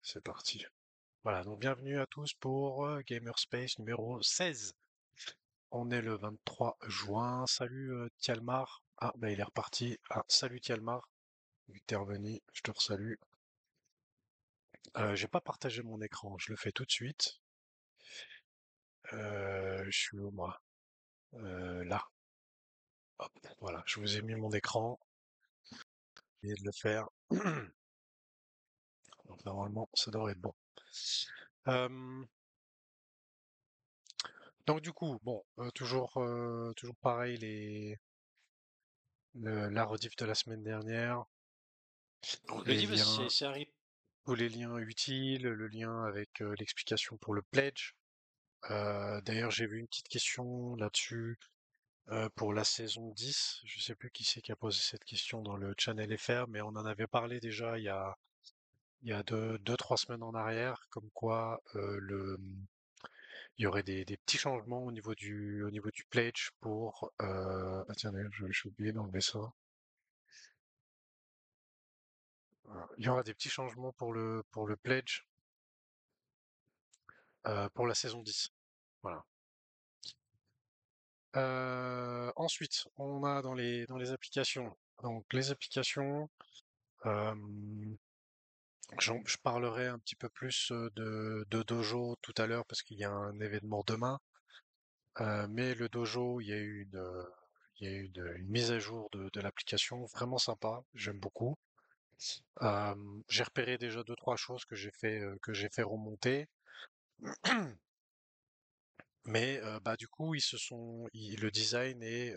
C'est parti. Voilà, donc bienvenue à tous pour Gamerspace numéro 16. On est le 23 juin. Salut Tialmar. Ah, bah il est reparti. Ah, salut Tialmar. Vu que t'es revenu, je te resalue. J'ai pas partagé mon écran, je le fais tout de suite. Je suis où moi? Là. Hop, voilà, je vous ai mis mon écran. J'ai de le faire. Donc normalement, ça devrait être bon. Euh, donc du coup, bon, toujours pareil, la rediff de la semaine dernière, On le les dit parce que liens, c'est arrivé. tous les liens utiles, le lien avec l'explication pour le pledge. D'ailleurs, j'ai vu une petite question là-dessus pour la saison 10. Je sais plus qui c'est qui a posé cette question dans le channel FR, mais on en avait parlé déjà il y a deux, trois semaines en arrière, comme quoi il y aurait des petits changements au niveau du pledge pour. Ah tiens, d'ailleurs, j'ai oublié d'enlever ça. Voilà. Il y aura des petits changements pour le pledge pour la saison 10. Voilà. Ensuite, on a dans les applications. Donc les applications, euh, je parlerai un petit peu plus de Dojo tout à l'heure parce qu'il y a un événement demain. Mais le Dojo, il y a eu une mise à jour de l'application vraiment sympa. J'aime beaucoup. Euh, j'ai repéré déjà deux, trois choses que j'ai fait remonter. Mais bah du coup, le design est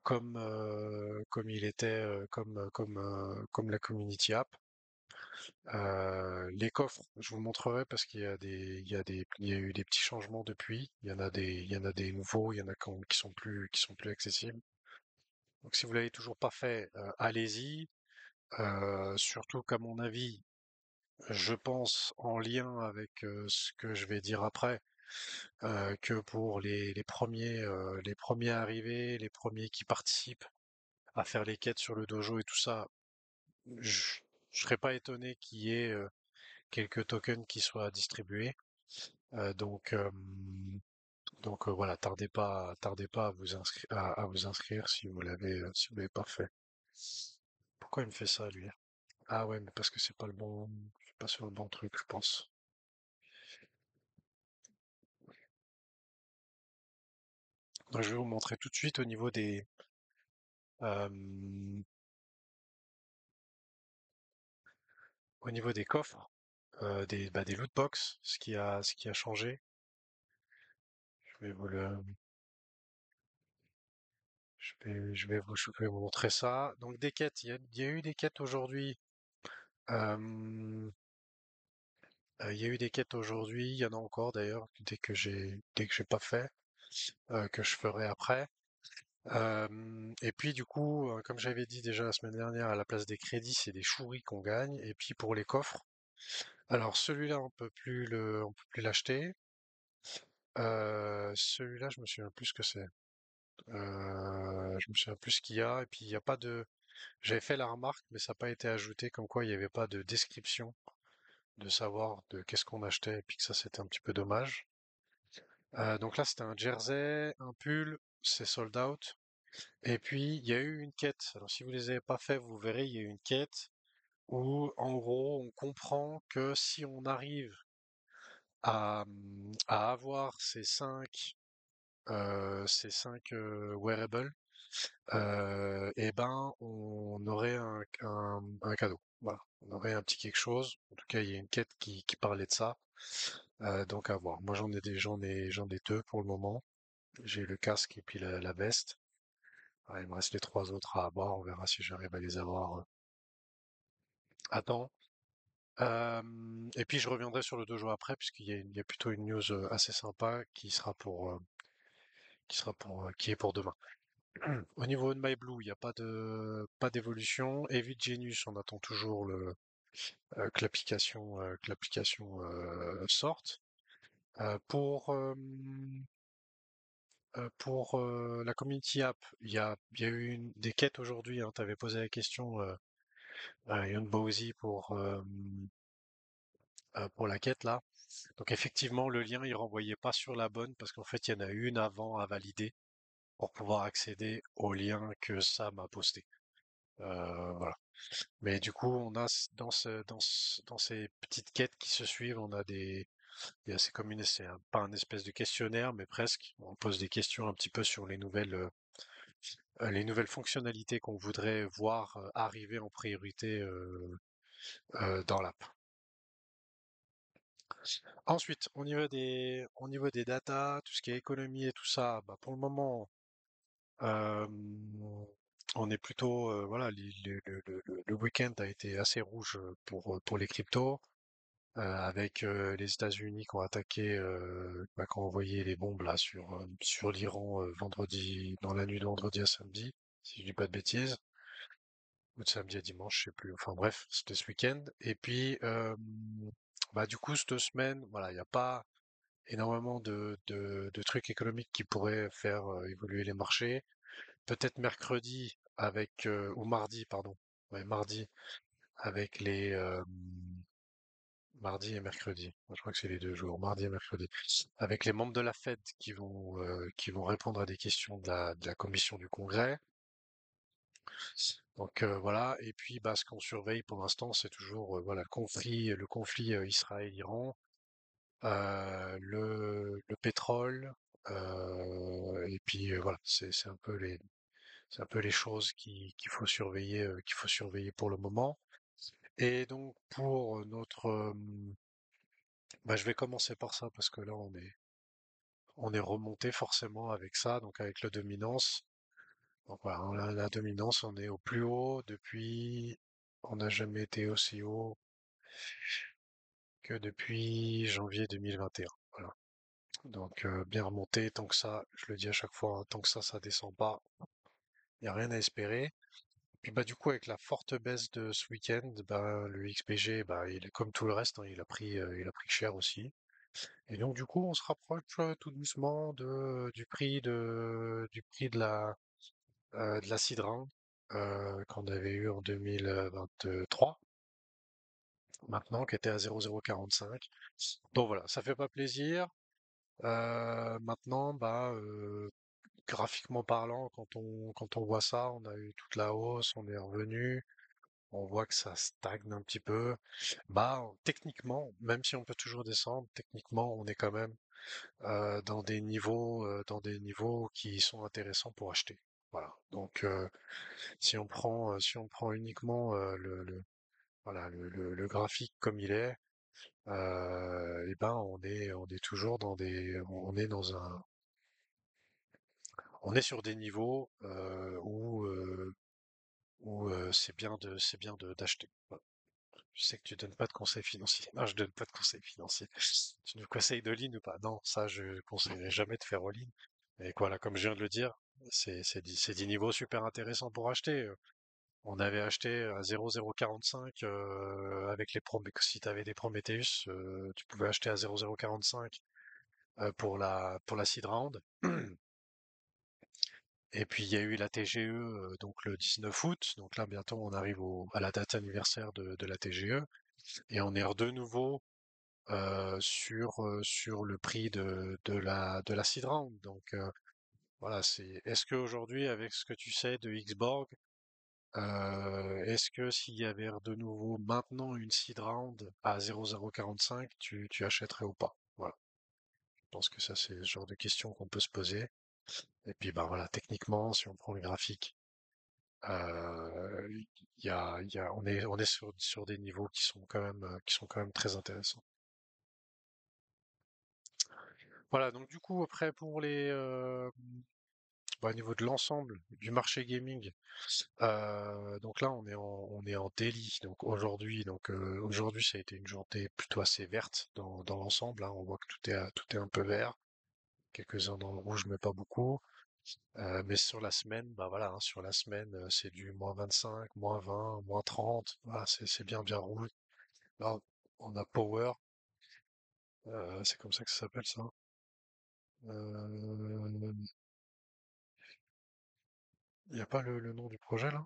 comme il était, comme la Community App. Les coffres, je vous montrerai parce qu'il y a eu des petits changements depuis. Il y en a des nouveaux, il y en a qui sont plus accessibles. Donc si vous l'avez toujours pas fait, allez-y. Surtout qu'à mon avis, je pense en lien avec ce que je vais dire après, que pour les premiers arrivés, les premiers qui participent à faire les quêtes sur le dojo et tout ça, je, je serais pas étonné qu'il y ait quelques tokens qui soient distribués. Donc voilà, tardez pas à vous inscrire si vous l'avez pas fait. Pourquoi il me fait ça lui? Ah ouais, mais parce que je suis pas sur le bon truc, je pense. Donc je vais vous montrer tout de suite euh, au niveau des coffres, des loot box, ce qui a changé. Je vais vous le, je vais vous montrer ça. Donc des quêtes, il y a eu des quêtes aujourd'hui. Euh, il y a eu des quêtes aujourd'hui, il y en a encore d'ailleurs, dès que j'ai pas fait, que je ferai après. Et puis du coup, comme j'avais dit déjà la semaine dernière, à la place des crédits, c'est des chouris qu'on gagne. Et puis pour les coffres, alors celui-là on peut plus l'acheter. Celui-là, je me souviens plus ce que c'est. Je me souviens plus ce qu'il y a. Et puis il n'y a pas de. J'avais fait la remarque, mais ça n'a pas été ajouté, comme quoi il n'y avait pas de description de savoir de qu'est-ce qu'on achetait, et puis que ça c'était un petit peu dommage. Donc là c'était un jersey, un pull, c'est sold out. Et puis il y a eu une quête. Alors si vous les avez pas fait, vous verrez, il y a eu une quête où en gros on comprend que si on arrive à avoir ces cinq wearables, et ben on aurait un cadeau. Voilà, on aurait un petit quelque chose. En tout cas, il y a une quête qui parlait de ça. Donc à voir. Moi j'en ai deux pour le moment. J'ai le casque et puis la veste. Ouais, il me reste les trois autres à avoir. On verra si j'arrive à les avoir à temps. Et puis je reviendrai sur le dojo après, puisqu'il y a plutôt une news assez sympa qui est pour demain. Au niveau de MyBlue, il n'y a pas d'évolution. Et vite Genius, on attend toujours que l'application sorte. Pour la Community App, il y a eu des quêtes aujourd'hui. Tu avais posé la question, Yon Bowsy, pour la quête là. Donc effectivement, le lien il renvoyait pas sur la bonne parce qu'en fait il y en a une avant à valider pour pouvoir accéder au lien que Sam a posté. Voilà. Mais du coup, on a dans ces petites quêtes qui se suivent, on a c'est comme pas un espèce de questionnaire, mais presque. On pose des questions un petit peu sur les nouvelles fonctionnalités qu'on voudrait voir arriver en priorité dans l'app. Ensuite, au niveau des datas, tout ce qui est économie et tout ça, bah, pour le moment, euh, on est plutôt, voilà, le week-end a été assez rouge pour les cryptos. Avec les États-Unis qui ont attaqué, qui ont envoyé les bombes là sur l'Iran vendredi, dans la nuit de vendredi à samedi, si je dis pas de bêtises, ou de samedi à dimanche, je sais plus. Enfin bref, c'était ce week-end. Et puis, bah du coup, cette semaine, voilà, il n'y a pas énormément de trucs économiques qui pourraient faire évoluer les marchés. Peut-être mercredi ou mardi, pardon. Ouais, mardi avec mardi et mercredi. Moi, je crois que c'est les deux jours, mardi et mercredi. Avec les membres de la Fed qui vont répondre à des questions de la commission du Congrès. Donc voilà. Et puis bah, ce qu'on surveille pour l'instant, c'est toujours voilà, le conflit Israël-Iran, le pétrole. Et puis voilà, c'est un peu les choses qu'il faut surveiller pour le moment. Et donc pour bah, je vais commencer par ça parce que là on est remonté forcément avec ça, donc avec la dominance. Donc voilà, la dominance, on est au plus haut depuis, on n'a jamais été aussi haut que depuis janvier 2021. Voilà. Donc bien remonté, tant que ça, je le dis à chaque fois, hein, tant que ça descend pas, il n'y a rien à espérer. Puis bah du coup avec la forte baisse de ce week-end, bah, le XPG, bah, il est comme tout le reste, hein, il a pris cher aussi. Et donc du coup, on se rapproche tout doucement du prix de la Sidra qu'on avait eu en 2023, maintenant qui était à 0,045. Donc voilà, ça fait pas plaisir. Maintenant, bah graphiquement parlant, quand on voit ça, on a eu toute la hausse, on est revenu. On voit que ça stagne un petit peu. Bah, techniquement, même si on peut toujours descendre, techniquement, on est quand même dans des niveaux qui sont intéressants pour acheter. Voilà. Donc, si on prend uniquement voilà, le graphique comme il est, eh ben, on est toujours on est sur des niveaux où c'est bien d'acheter. Voilà. Je sais que tu donnes pas de conseils financiers. Non, je donne pas de conseils financiers. Tu nous conseilles de ligne ou pas? Non, ça, je conseillerais jamais de faire all-in. Et voilà, comme je viens de le dire, c'est des niveaux super intéressants pour acheter. On avait acheté à 0,045 avec les si tu avais des Prometheus, tu pouvais acheter à 0,045 pour la seed round. Et puis il y a eu la TGE donc le 19 août. Donc là bientôt on arrive à la date anniversaire de la TGE et on est de nouveau sur le prix de la seed round. Donc voilà, est-ce qu'aujourd'hui, avec ce que tu sais de Xborg, est-ce que s'il y avait de nouveau maintenant une seed round à 0,045, tu achèterais ou pas? Voilà. Je pense que ça, c'est le genre de question qu'on peut se poser. Et puis, bah voilà, techniquement, si on prend le graphique, on est sur des niveaux qui sont quand même très intéressants. Voilà, donc du coup, après, au niveau de l'ensemble du marché gaming, donc là, on est en daily. Donc aujourd'hui, ça a été une journée plutôt assez verte dans l'ensemble, hein. On voit que tout est un peu vert, quelques-uns dans le rouge, mais pas beaucoup. Mais sur la semaine, bah voilà, hein, sur la semaine, c'est du -25, -20, -30. Voilà, c'est bien rouge. Là, on a Power, c'est comme ça que ça s'appelle ça. Il n'y a pas le nom du projet là?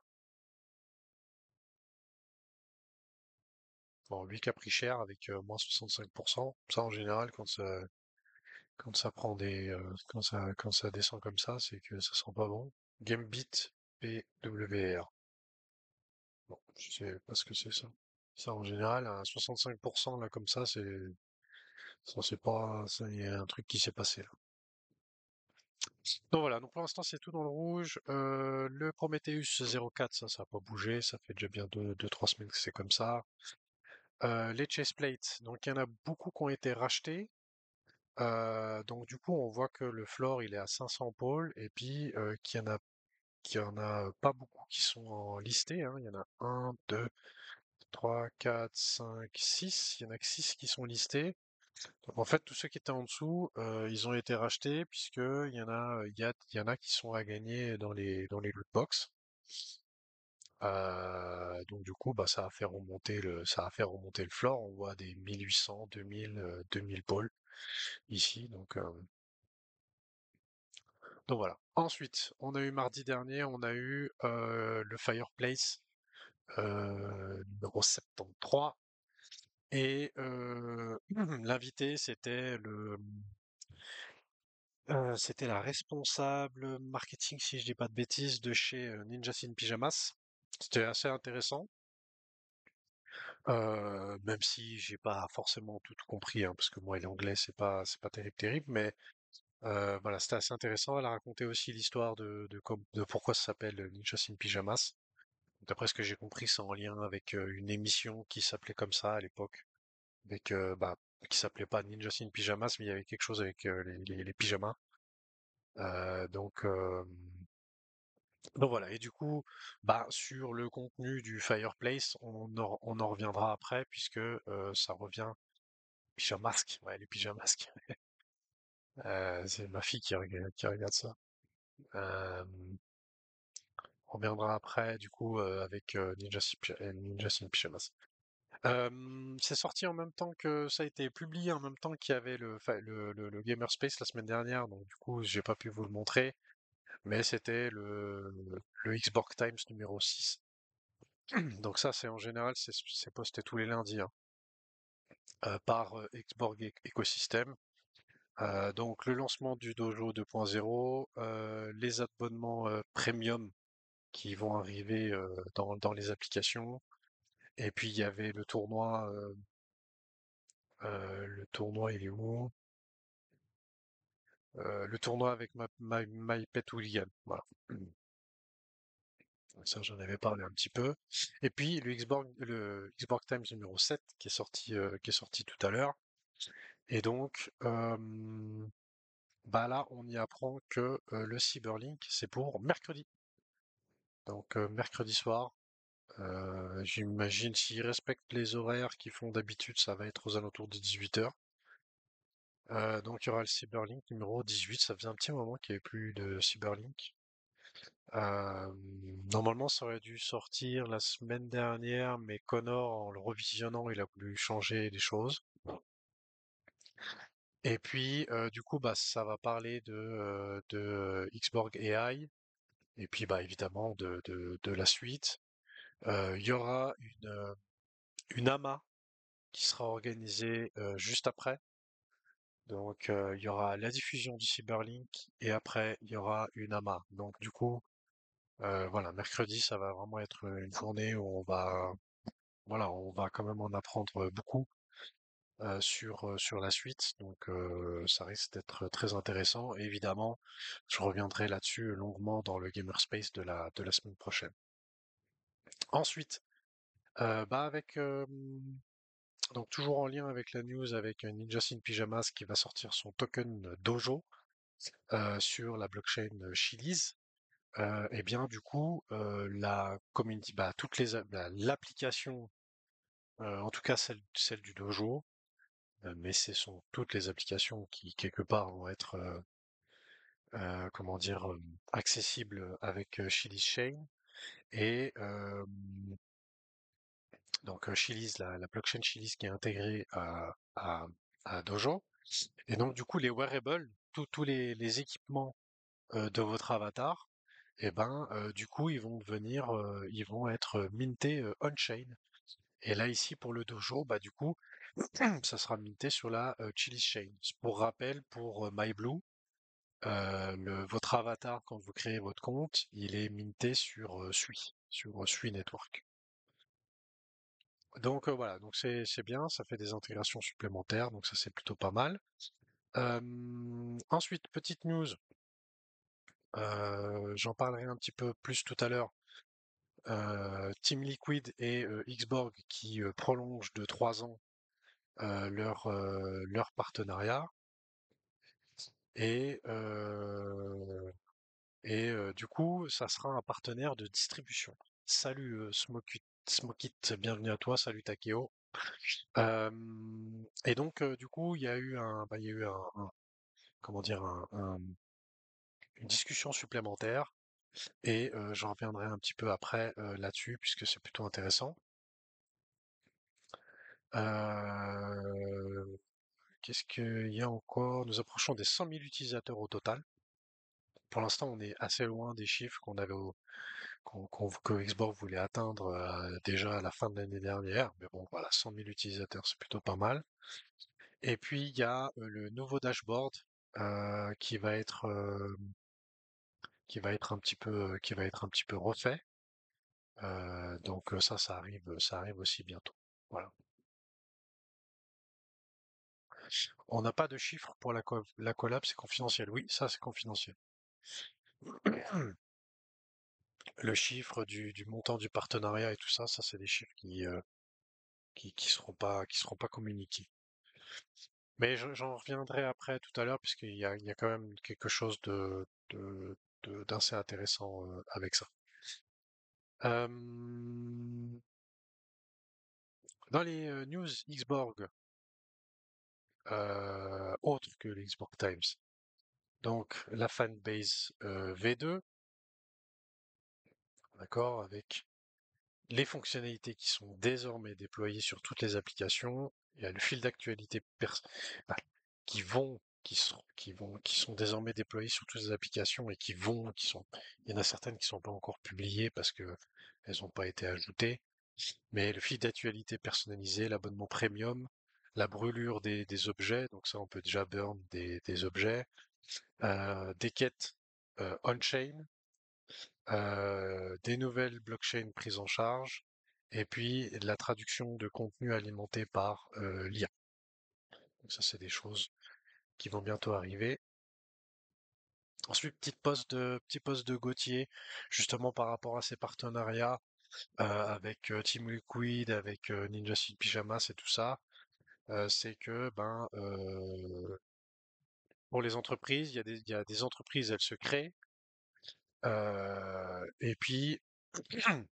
Bon, lui qui a pris cher avec moins 65%. Ça, en général, quand ça prend quand ça descend comme ça, c'est que ça sent pas bon. Gambit PWR. Bon, je sais pas ce que c'est ça. Ça, en général, à 65% là, comme ça, c'est pas, ça, il y a un truc qui s'est passé là. Donc voilà, donc pour l'instant, c'est tout dans le rouge. Le Prometheus 04, ça a pas bougé. Ça fait déjà bien 2, 3 semaines que c'est comme ça. Les chest plates, donc il y en a beaucoup qui ont été rachetés. Donc du coup, on voit que le floor, il est à 500 pôles et puis qu'il y en a pas beaucoup qui sont listés, hein. Il y en a un, 2, 3, 4, 5, 6. Il y en a que 6 qui sont listés. Donc en fait, tous ceux qui étaient en dessous, ils ont été rachetés puisque il y en a qui sont à gagner dans les loot box. Donc du coup, bah, ça a fait remonter le floor. On voit des 1800, 2000, 2000 pôles ici. Donc voilà. Ensuite, on a eu mardi dernier, on a eu le Fireplace numéro 73. Et l'invité, c'était la responsable marketing, si je dis pas de bêtises, de chez Ninjas in Pyjamas. C'était assez intéressant, même si j'ai pas forcément tout compris, hein, parce que moi, l'anglais, c'est pas terrible, terrible, mais voilà, c'était assez intéressant. Elle a raconté aussi l'histoire de pourquoi ça s'appelle Ninjas in Pyjamas. D'après ce que j'ai compris, c'est en lien avec une émission qui s'appelait comme ça à l'époque, bah, qui s'appelait pas Ninjas in Pyjamas, mais il y avait quelque chose avec les pyjamas. Euh, donc, euh, donc voilà. Et du coup, bah, sur le contenu du Fireplace, on en reviendra après puisque ça revient. Pyjamasque, ouais, les pyjamasques. C'est ma fille qui regarde ça. Euh, on reviendra après, du coup, avec Ninja in Pyjamas. C'est sorti en même temps que ça a été publié en même temps qu'il y avait le Gamer Space la semaine dernière, donc du coup j'ai pas pu vous le montrer, mais c'était le Xbox Times numéro 6. Donc ça c'est en général c'est posté tous les lundis, hein, par Xborg Ecosystem. Donc le lancement du Dojo 2.0, les abonnements premium qui vont arriver dans les applications, et puis il y avait le tournoi il est où? Le tournoi avec My Pet Hooligan. Voilà. Ça, j'en avais parlé un petit peu. Et puis le Xbox Times numéro 7 qui est sorti tout à l'heure. Et donc, bah là, on y apprend que le Cyberlink, c'est pour mercredi. Donc, mercredi soir. J'imagine s'ils respectent les horaires qu'ils font d'habitude, ça va être aux alentours de 18h. Donc, il y aura le Cyberlink numéro 18. Ça faisait un petit moment qu'il n'y avait plus de Cyberlink. Euh, Normalement, ça aurait dû sortir la semaine dernière, mais Connor, en le revisionnant, il a voulu changer les choses. Et puis, du coup, bah, ça va parler de Xborg AI, et puis, bah, évidemment, de la suite. Il y aura une AMA qui sera organisée juste après. Donc, il y aura la diffusion du Cyberlink, et après, il y aura une AMA. Donc, du coup, voilà, mercredi, ça va vraiment être une journée où voilà, on va quand même en apprendre beaucoup sur la suite. Donc, ça risque d'être très intéressant. Et évidemment, je reviendrai là-dessus longuement dans le Gamerspace de la semaine prochaine. Ensuite, bah donc toujours en lien avec la news avec Ninjas in Pyjamas qui va sortir son token Dojo sur la blockchain Chiliz. Et bien du coup, la community, bah, l'application, en tout cas celle du dojo, mais ce sont toutes les applications qui quelque part vont être, comment dire, accessibles avec Chili's Chain. Et donc Chili's, la blockchain Chili's qui est intégrée à Dojo. Et donc du coup, les wearables, tous les équipements de votre avatar, et ben du coup ils vont être mintés on-chain. Et là, ici, pour le dojo, bah, du coup, ça sera minté sur la Chili's Chain. Pour rappel, pour MyBlue, votre avatar, quand vous créez votre compte, il est minté sur Sui Network. Donc voilà, donc c'est bien, ça fait des intégrations supplémentaires, donc ça c'est plutôt pas mal. Ensuite, petite news, j'en parlerai un petit peu plus tout à l'heure. Team Liquid et Xborg qui prolongent de 3 ans leur partenariat et, du coup, ça sera un partenaire de distribution. Salut Smokit, bienvenue à toi, salut Takeo. Et donc, du coup, il y a eu comment dire, une discussion supplémentaire et j'en reviendrai un petit peu après là-dessus puisque c'est plutôt intéressant. Euh, Qu'est-ce qu'il y a encore? Nous approchons des 100 000 utilisateurs au total. Pour l'instant, on est assez loin des chiffres que Xbox voulait atteindre déjà à la fin de l'année dernière. Mais bon, voilà, 100 000 utilisateurs, c'est plutôt pas mal. Et puis, il y a le nouveau dashboard euh, qui va être, euh, qui va être un petit peu refait. Donc ça arrive aussi bientôt. Voilà. On n'a pas de chiffres pour la collab, c'est confidentiel. Oui, ça c'est confidentiel. Le chiffre du montant du partenariat et tout ça, ça c'est des chiffres qui seront pas communiqués. Mais j'en reviendrai après tout à l'heure il y a quand même quelque chose d'assez intéressant avec ça. Euh, Dans les news Xborg, autres que les Xborg Times, donc la fanbase V2, d'accord, avec les fonctionnalités qui sont désormais déployées sur toutes les applications. Il y a le fil d'actualité bah, qui sont désormais déployées sur toutes les applications et il y en a certaines qui sont pas encore publiées parce que elles n'ont pas été ajoutées. Mais le fil d'actualité personnalisé, l'abonnement premium, la brûlure des objets, donc ça on peut déjà burn des objets, des quêtes on-chain, des nouvelles blockchains prises en charge, et puis de la traduction de contenu alimenté par l'IA. Donc ça, c'est des choses qui vont bientôt arriver. Ensuite, petit post de Gauthier, justement par rapport à ces partenariats avec Team Liquid, avec Ninja Suit Pyjamas et tout ça, c'est que pour les entreprises, il y a des entreprises, elles se créent, et puis il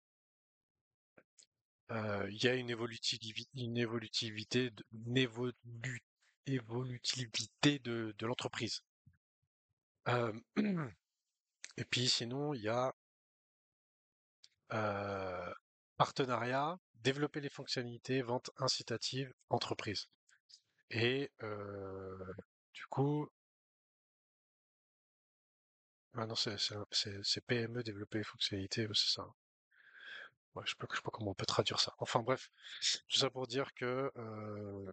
y a évolutivité de l'entreprise. Euh, et puis sinon, il y a euh, partenariat, développer les fonctionnalités, vente incitative, entreprise. Et du coup, ah non, c'est PME, développer les fonctionnalités, ouais, c'est ça. Ouais, je sais pas comment on peut traduire ça. Enfin bref, tout ça pour dire que, euh,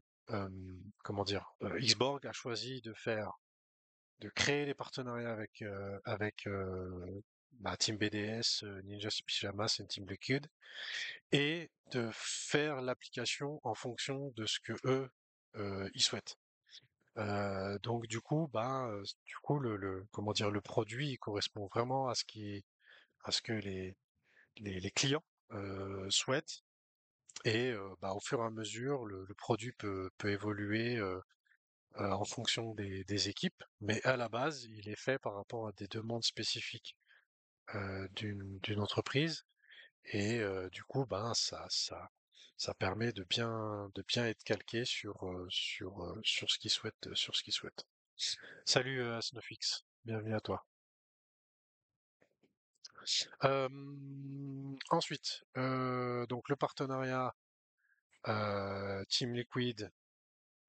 comment dire, Xborg a choisi de créer des partenariats avec Team BDS, Ninja Pyjamas et Team Liquid, et de faire l'application en fonction de ce que eux ils souhaitent. Donc du coup comment dire, le produit il correspond vraiment à ce que les clients souhaitent. Et au fur et à mesure, le produit peut évoluer en fonction des équipes, mais à la base, il est fait par rapport à des demandes spécifiques d'une entreprise, et du coup, ça permet de bien être calqué sur sur ce qu'ils souhaitent. Salut Snowfix, bienvenue à toi. Ensuite, donc le partenariat Team Liquid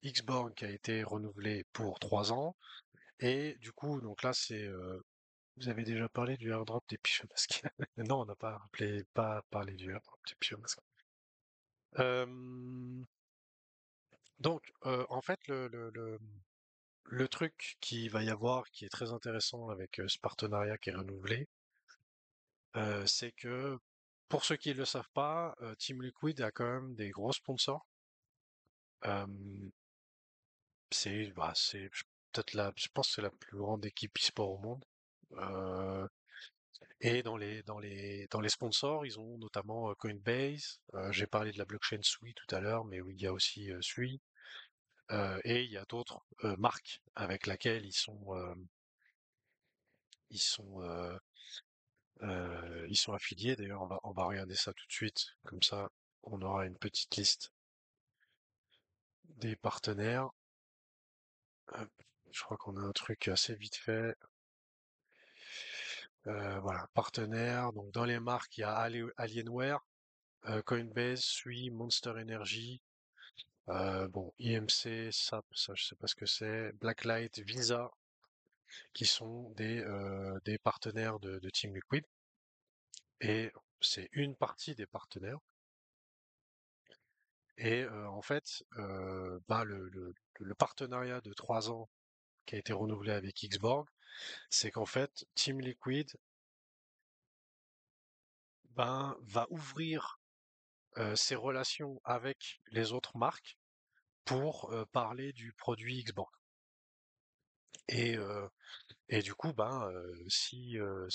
Xborg qui a été renouvelé pour 3 ans. Et du coup, donc là, vous avez déjà parlé du airdrop des pyjamas. Non, on n'a pas parlé du airdrop des pyjamas. Euh, donc, en fait, le truc qui va y avoir, qui est très intéressant avec ce partenariat qui est renouvelé, c'est que pour ceux qui ne le savent pas, Team Liquid a quand même des gros sponsors. Euh, c'est peut-être je pense que c'est la plus grande équipe e-sport au monde. Euh, et dans les sponsors, ils ont notamment Coinbase. J'ai parlé de la blockchain Sui tout à l'heure, mais oui, il y a aussi Sui. Et il y a d'autres marques avec lesquelles ils sont affiliés. D'ailleurs, on va regarder ça tout de suite. Comme ça, on aura une petite liste des partenaires. Hop, je crois qu'on a un truc assez vite fait. Voilà, partenaires. Donc dans les marques, il y a Alienware, Coinbase, Sui, Monster Energy. Bon, IMC, ça je sais pas ce que c'est. Blacklight, Visa, qui sont des partenaires de Team Liquid. Et c'est une partie des partenaires. Et en fait, bah, le partenariat de 3 ans qui a été renouvelé avec Xborg, c'est qu'en fait, Team Liquid ben, va ouvrir ses relations avec les autres marques pour parler du produit Xborg. Et, euh, et du coup, ben, si euh,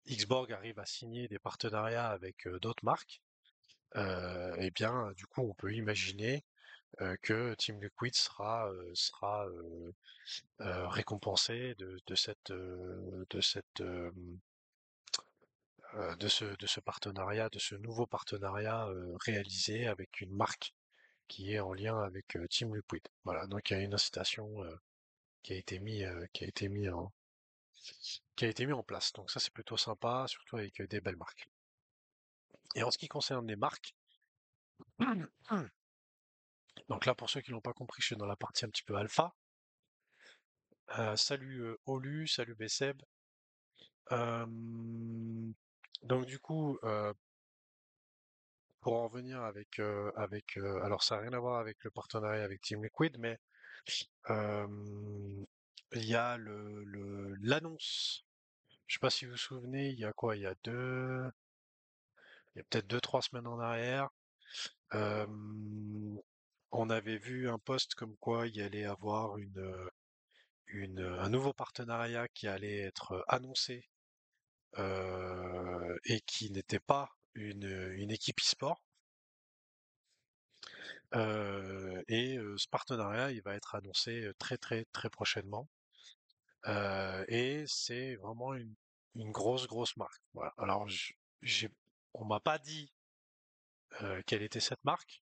Xborg arrive à signer des partenariats avec d'autres marques, eh bien, du coup, on peut imaginer que Team Liquid sera récompensé de ce partenariat, de ce nouveau partenariat réalisé avec une marque qui est en lien avec Team Liquid. Voilà, donc il y a une incitation qui a été mis en place. Donc ça c'est plutôt sympa, surtout avec des belles marques. Et en ce qui concerne les marques, donc là pour ceux qui l'ont pas compris, je suis dans la partie un petit peu alpha. Salut Olu, salut Besseb. Euh, donc du coup, pour en revenir alors ça n'a rien à voir avec le partenariat avec Team Liquid, mais euh, il y a l'annonce. Je sais pas si vous vous souvenez, il y a quoi? Il y a peut-être 2, 3 semaines en arrière. euh, on avait vu un post comme quoi il y allait avoir un nouveau partenariat qui allait être annoncé et qui n'était pas une équipe e-sport. Ce partenariat, il va être annoncé très très très prochainement. Et c'est vraiment une grosse grosse marque. Voilà. Alors, on m'a pas dit quelle était cette marque.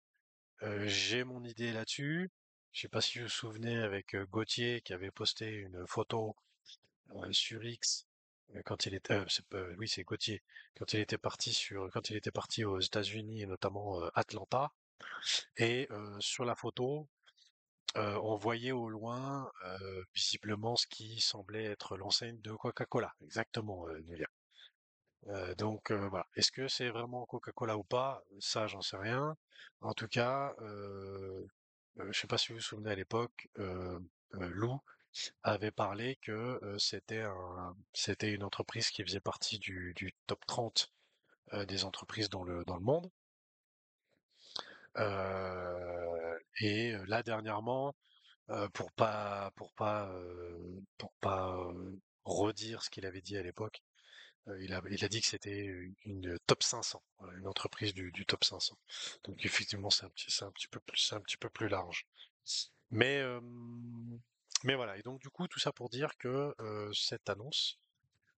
J'ai mon idée là-dessus. Je sais pas si vous vous souvenez avec Gauthier qui avait posté une photo sur X quand il était, oui c'est Gauthier, quand il était parti aux États-Unis et notamment Atlanta. Et sur la photo, on voyait au loin, visiblement ce qui semblait être l'enseigne de Coca-Cola. Exactement, Nuria. Donc voilà. Est-ce que c'est vraiment Coca-Cola ou pas? Ça, j'en sais rien. En tout cas, je sais pas si vous vous souvenez à l'époque, Lou avait parlé que c'était une entreprise qui faisait partie du top 30 des entreprises dans le monde. Et là dernièrement, pour pas redire ce qu'il avait dit à l'époque, il a dit que c'était une top 500, voilà, une entreprise du top 500. Donc effectivement, c'est un petit peu plus large. Mais euh, mais voilà. Et donc du coup, tout ça pour dire que cette annonce,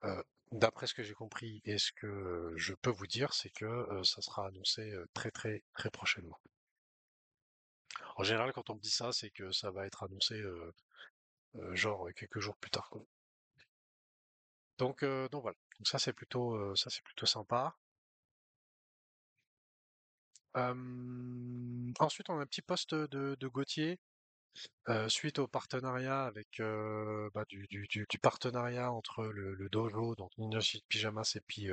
euh, d'après ce que j'ai compris et ce que je peux vous dire, c'est que ça sera annoncé très très très prochainement. En général, quand on me dit ça, c'est que ça va être annoncé genre quelques jours plus tard, quoi. Donc voilà. Donc ça c'est plutôt sympa. Ensuite, on a un petit post de Gauthier suite au partenariat avec bah, du partenariat entre le dojo, donc Ninja Pyjamas et puis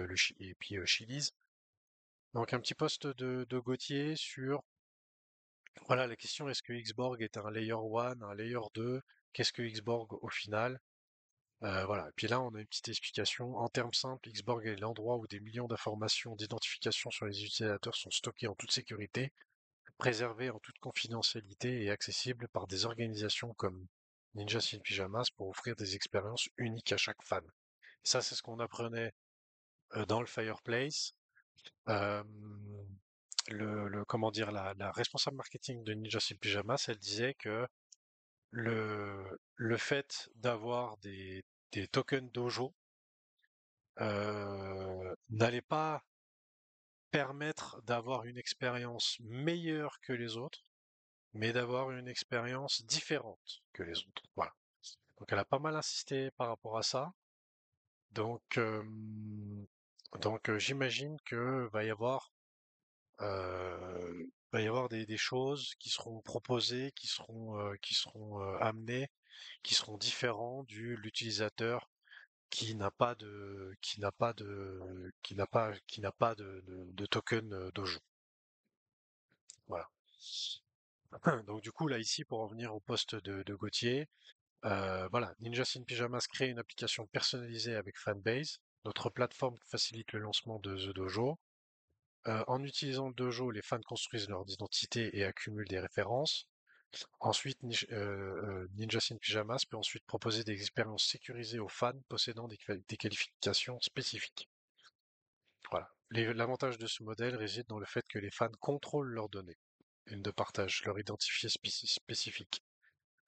Chili's. Donc un petit post de Gauthier sur, voilà, la question, est-ce que Xborg est un layer 1, un layer 2? Qu'est-ce que Xborg au final? Voilà. Et puis là, on a une petite explication. En termes simples, Xborg est l'endroit où des millions d'informations d'identification sur les utilisateurs sont stockées en toute sécurité, préservées en toute confidentialité et accessibles par des organisations comme Ninja Sin Pyjamas pour offrir des expériences uniques à chaque fan. Ça, c'est ce qu'on apprenait dans le Fireplace. Euh, comment dire, la responsable marketing de Ninja Sin Pyjamas, elle disait que le fait d'avoir des tokens dojo n'allait pas permettre d'avoir une expérience meilleure que les autres, mais d'avoir une expérience différente que les autres. Voilà. Donc elle a pas mal insisté par rapport à ça. Donc, j'imagine que va y avoir des choses qui seront proposées, qui seront amenées, qui seront différents du l'utilisateur qui n'a pas de token dojo. Voilà. Donc du coup là ici pour revenir au poste de Gauthier, voilà, Ninja Sin Pyjamas crée une application personnalisée avec Fanbase. Notre plateforme facilite le lancement de The Dojo. En utilisant le dojo, les fans construisent leur identité et accumulent des références. Ensuite, Ninja Sin Pyjamas peut ensuite proposer des expériences sécurisées aux fans possédant des qualifications spécifiques. Voilà. L'avantage de ce modèle réside dans le fait que les fans contrôlent leurs données de partage, leur identifié spécifique,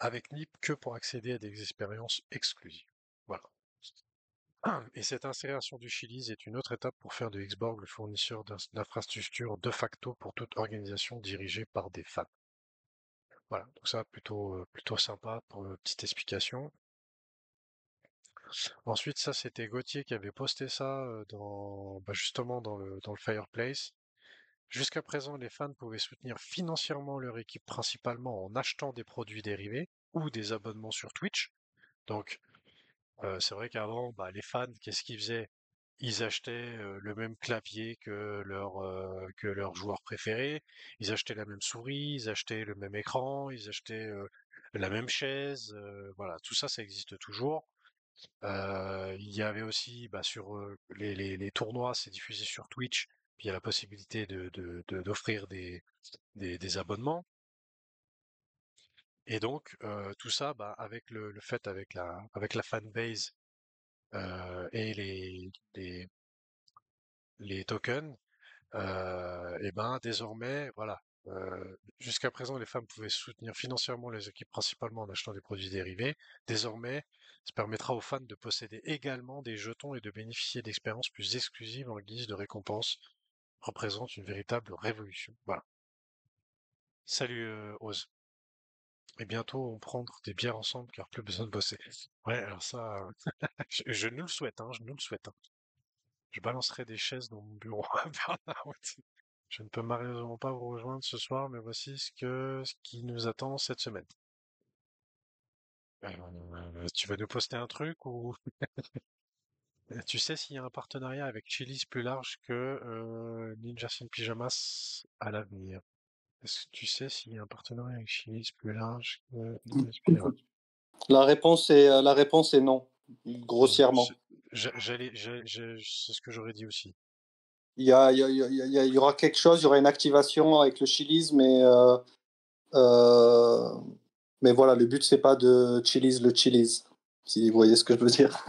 avec NIP que pour accéder à des expériences exclusives. Voilà. Et cette insération du Chili's est une autre étape pour faire de Xborg le fournisseur d'infrastructures de facto pour toute organisation dirigée par des fans. Voilà, donc ça plutôt sympa pour une petite explication. Ensuite, ça c'était Gauthier qui avait posté ça justement dans le Fireplace. Jusqu'à présent, les fans pouvaient soutenir financièrement leur équipe principalement en achetant des produits dérivés ou des abonnements sur Twitch. Donc, c'est vrai qu'avant, bah, les fans, qu'est-ce qu'ils faisaient? Ils achetaient le même clavier que leur joueur préféré, ils achetaient la même souris, ils achetaient le même écran, ils achetaient la même chaise, voilà, tout ça, ça existe toujours. Il y avait aussi, bah, sur les tournois, c'est diffusé sur Twitch, puis il y a la possibilité d'offrir des abonnements. Et donc, tout ça, bah, avec le fait, avec la fanbase et les tokens, et ben désormais, voilà. Jusqu'à présent, les femmes pouvaient soutenir financièrement les équipes principalement en achetant des produits dérivés. Désormais, ça permettra aux fans de posséder également des jetons et de bénéficier d'expériences plus exclusives en guise de récompense. Représente une véritable révolution. Voilà. Salut Oz. Et bientôt on prendre des bières ensemble car plus besoin de bosser. Ouais, alors ça, je nous le souhaite, hein, je nous le souhaite, hein. Je balancerai des chaises dans mon bureau à burn-out. Je ne peux malheureusement pas vous rejoindre ce soir, mais voici ce qui nous attend cette semaine. Tu vas nous poster un truc ou tu sais s'il y a un partenariat avec Chili's plus large que Ninja Sin Pyjamas à l'avenir? Est-ce que tu sais s'il y a un partenariat avec Chili's plus large que Ninja Sin Pyjamas? La réponse est non, grossièrement. C'est ce que j'aurais dit aussi. Il y aura quelque chose, il y aura une activation avec le Chili's, euh, mais voilà, le but, c'est pas de Chili's le Chili's, si vous voyez ce que je veux dire.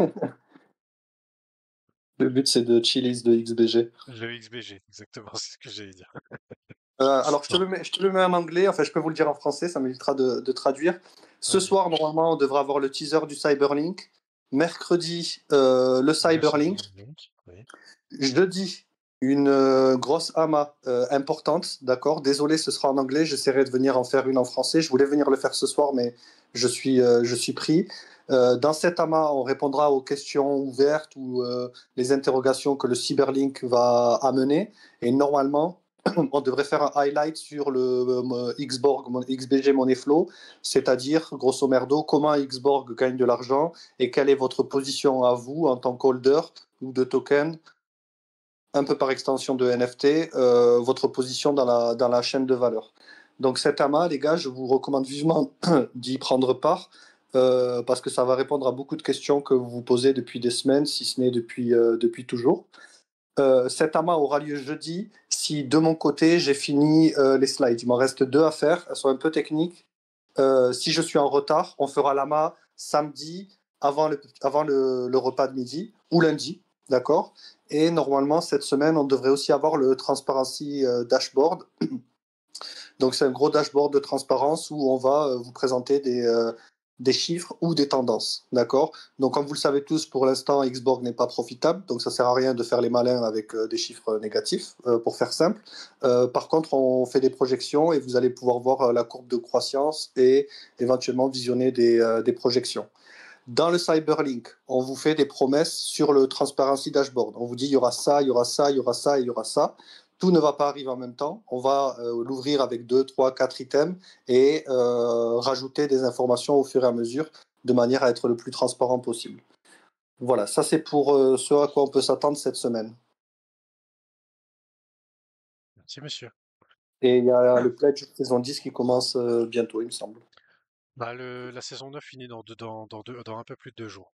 Le but, c'est de Chili's de XBG. Le XBG, exactement, c'est ce que j'allais dire. Alors, Bon, je te le mets en anglais, enfin, je peux vous le dire en français, ça m'évitera de traduire. Ce vas-y. soir, normalement, on devrait avoir le teaser du Cyberlink. Mercredi, le Le Cyberlink. Cyberlink, oui. Jeudi, une grosse AMA importante, d'accord. Désolé, ce sera en anglais. J'essaierai de venir en faire une en français. Je voulais venir le faire ce soir, mais je suis pris. Dans cette AMA, on répondra aux questions ouvertes ou les interrogations que le Cyberlink va amener. Et normalement, on devrait faire un highlight sur le Xborg, XBG Money Flow, c'est-à-dire, grosso merdo, comment Xborg gagne de l'argent et quelle est votre position à vous en tant qu'holder ou de token un peu par extension de NFT, votre position dans la chaîne de valeur. Donc cet amas, les gars, je vous recommande vivement d'y prendre part parce que ça va répondre à beaucoup de questions que vous vous posez depuis des semaines, si ce n'est depuis toujours. Cet amas aura lieu jeudi. Si de mon côté, j'ai fini les slides, il m'en reste deux à faire. Elles sont un peu techniques. Si je suis en retard, on fera l'amas samedi avant le repas de midi ou lundi, d'accord? Et normalement, cette semaine, on devrait aussi avoir le Transparency Dashboard. Donc, c'est un gros dashboard de transparence où on va vous présenter des chiffres ou des tendances, d'accord? Donc, comme vous le savez tous, pour l'instant, Xborg n'est pas profitable, donc ça sert à rien de faire les malins avec des chiffres négatifs, pour faire simple. Par contre, on fait des projections et vous allez pouvoir voir la courbe de croissance et éventuellement visionner des projections. Dans le Cyberlink, on vous fait des promesses sur le Transparency Dashboard. On vous dit il y aura ça, il y aura ça, il y aura ça et il y aura ça. Tout ne va pas arriver en même temps. On va l'ouvrir avec 2, 3, 4 items et rajouter des informations au fur et à mesure de manière à être le plus transparent possible. Voilà, ça c'est pour ce à quoi on peut s'attendre cette semaine. Merci, monsieur. Et il y a le pledge saison 10 qui commence bientôt, il me semble. Bah, la saison 9 finit dans un peu plus de 2 jours.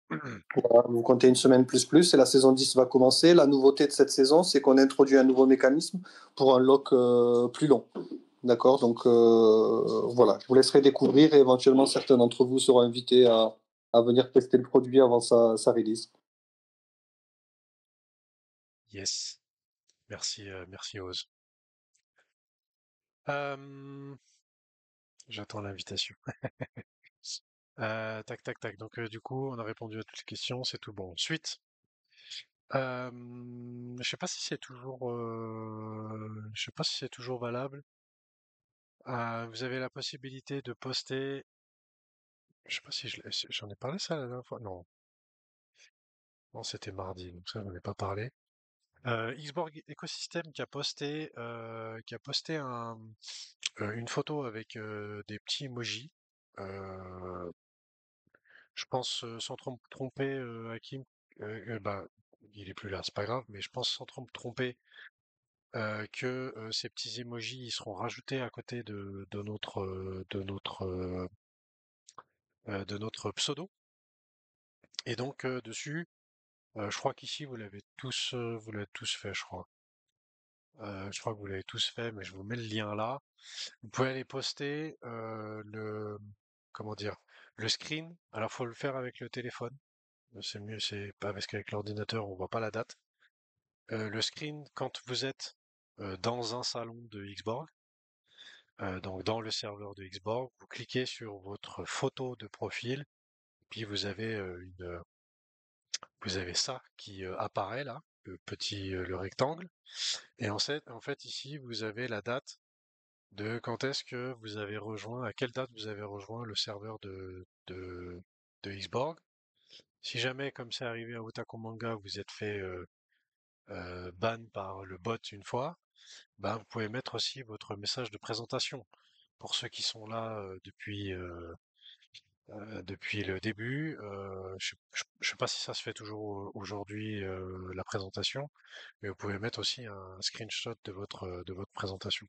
Voilà, vous comptez une semaine plus et la saison 10 va commencer. La nouveauté de cette saison, c'est qu'on introduit un nouveau mécanisme pour un lock plus long. D'accord. Donc voilà, je vous laisserai découvrir et éventuellement certains d'entre vous seront invités à venir tester le produit avant sa release. Yes. Merci, merci Oz. Euh, J'attends l'invitation. Tac, tac, tac. Donc, du coup, on a répondu à toutes les questions, c'est tout bon. Ensuite, je sais pas si c'est toujours, je sais pas si c'est toujours valable. Vous avez la possibilité de poster. Je sais pas si j'en ai parlé ça la dernière fois. Non, non, c'était mardi, donc ça, j'en ai pas parlé. Xborg Ecosystem qui a posté une photo avec des petits emojis. Euh, je pense sans tromper, Hakim, bah, il est plus là, c'est pas grave, mais je pense sans tromper que ces petits emojis ils seront rajoutés à côté de notre pseudo. Et donc dessus, je crois qu'ici vous l'avez tous fait, je crois. Je crois que vous l'avez tous fait, mais je vous mets le lien là. Vous pouvez aller poster comment dire, le screen. Alors faut le faire avec le téléphone. C'est mieux, c'est pas parce qu'avec l'ordinateur on voit pas la date. Le screen quand vous êtes dans un salon de Xborg, donc dans le serveur de Xborg, vous cliquez sur votre photo de profil, puis vous avez ça qui apparaît là, le rectangle. Et en fait ici vous avez la date de quand est-ce que vous avez rejoint, à quelle date vous avez rejoint le serveur de Xborg. Si jamais, comme c'est arrivé à Otaku Manga, vous êtes fait ban par le bot une fois, ben vous pouvez mettre aussi votre message de présentation. Pour ceux qui sont là depuis le début, je sais pas si ça se fait toujours aujourd'hui la présentation, mais vous pouvez mettre aussi un screenshot de votre présentation.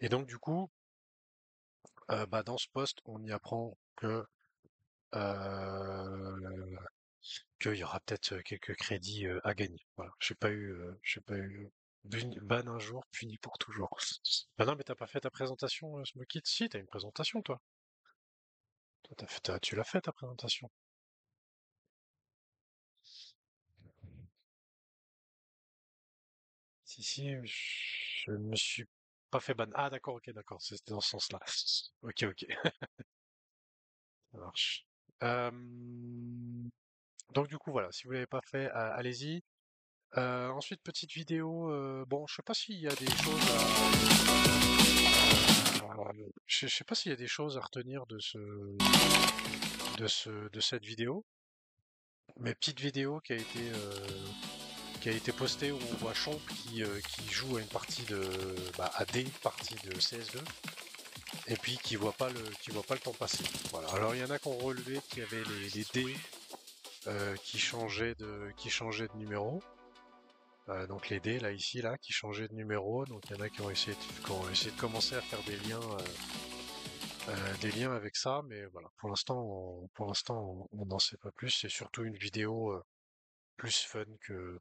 Et donc du coup, bah, dans ce post, on y apprend euh, qu'il y aura peut-être quelques crédits à gagner. Voilà, j'ai pas eu ban un jour, fini pour toujours. Ah non, mais t'as pas fait ta présentation, Smokit? Si, t'as une présentation, toi. Toi, tu l'as fait ta présentation. Si, si, je me suis pas fait ban. Ah, d'accord, ok, d'accord, c'était dans ce sens-là. Ok, ok, ça marche. Euh, donc du coup, voilà, si vous l'avez pas fait, allez-y. Ensuite, petite vidéo. Bon, je sais pas s'il y a des choses je sais pas s'il y a des choses à retenir de cette vidéo. Mais petite vidéo qui a été postée où on voit Chomp qui joue à une partie à des parties de CS2 et puis qui voit pas le temps passer. Voilà. Alors il y en a qui ont relevé qu'il y avait les dés qui changeaient de numéro. Donc les dés là ici là qui changeaient de numéro. Donc il y en a qui ont essayé de commencer à faire des liens avec ça, mais voilà. Pour l'instant, on n'en sait pas plus. C'est surtout une vidéo plus fun que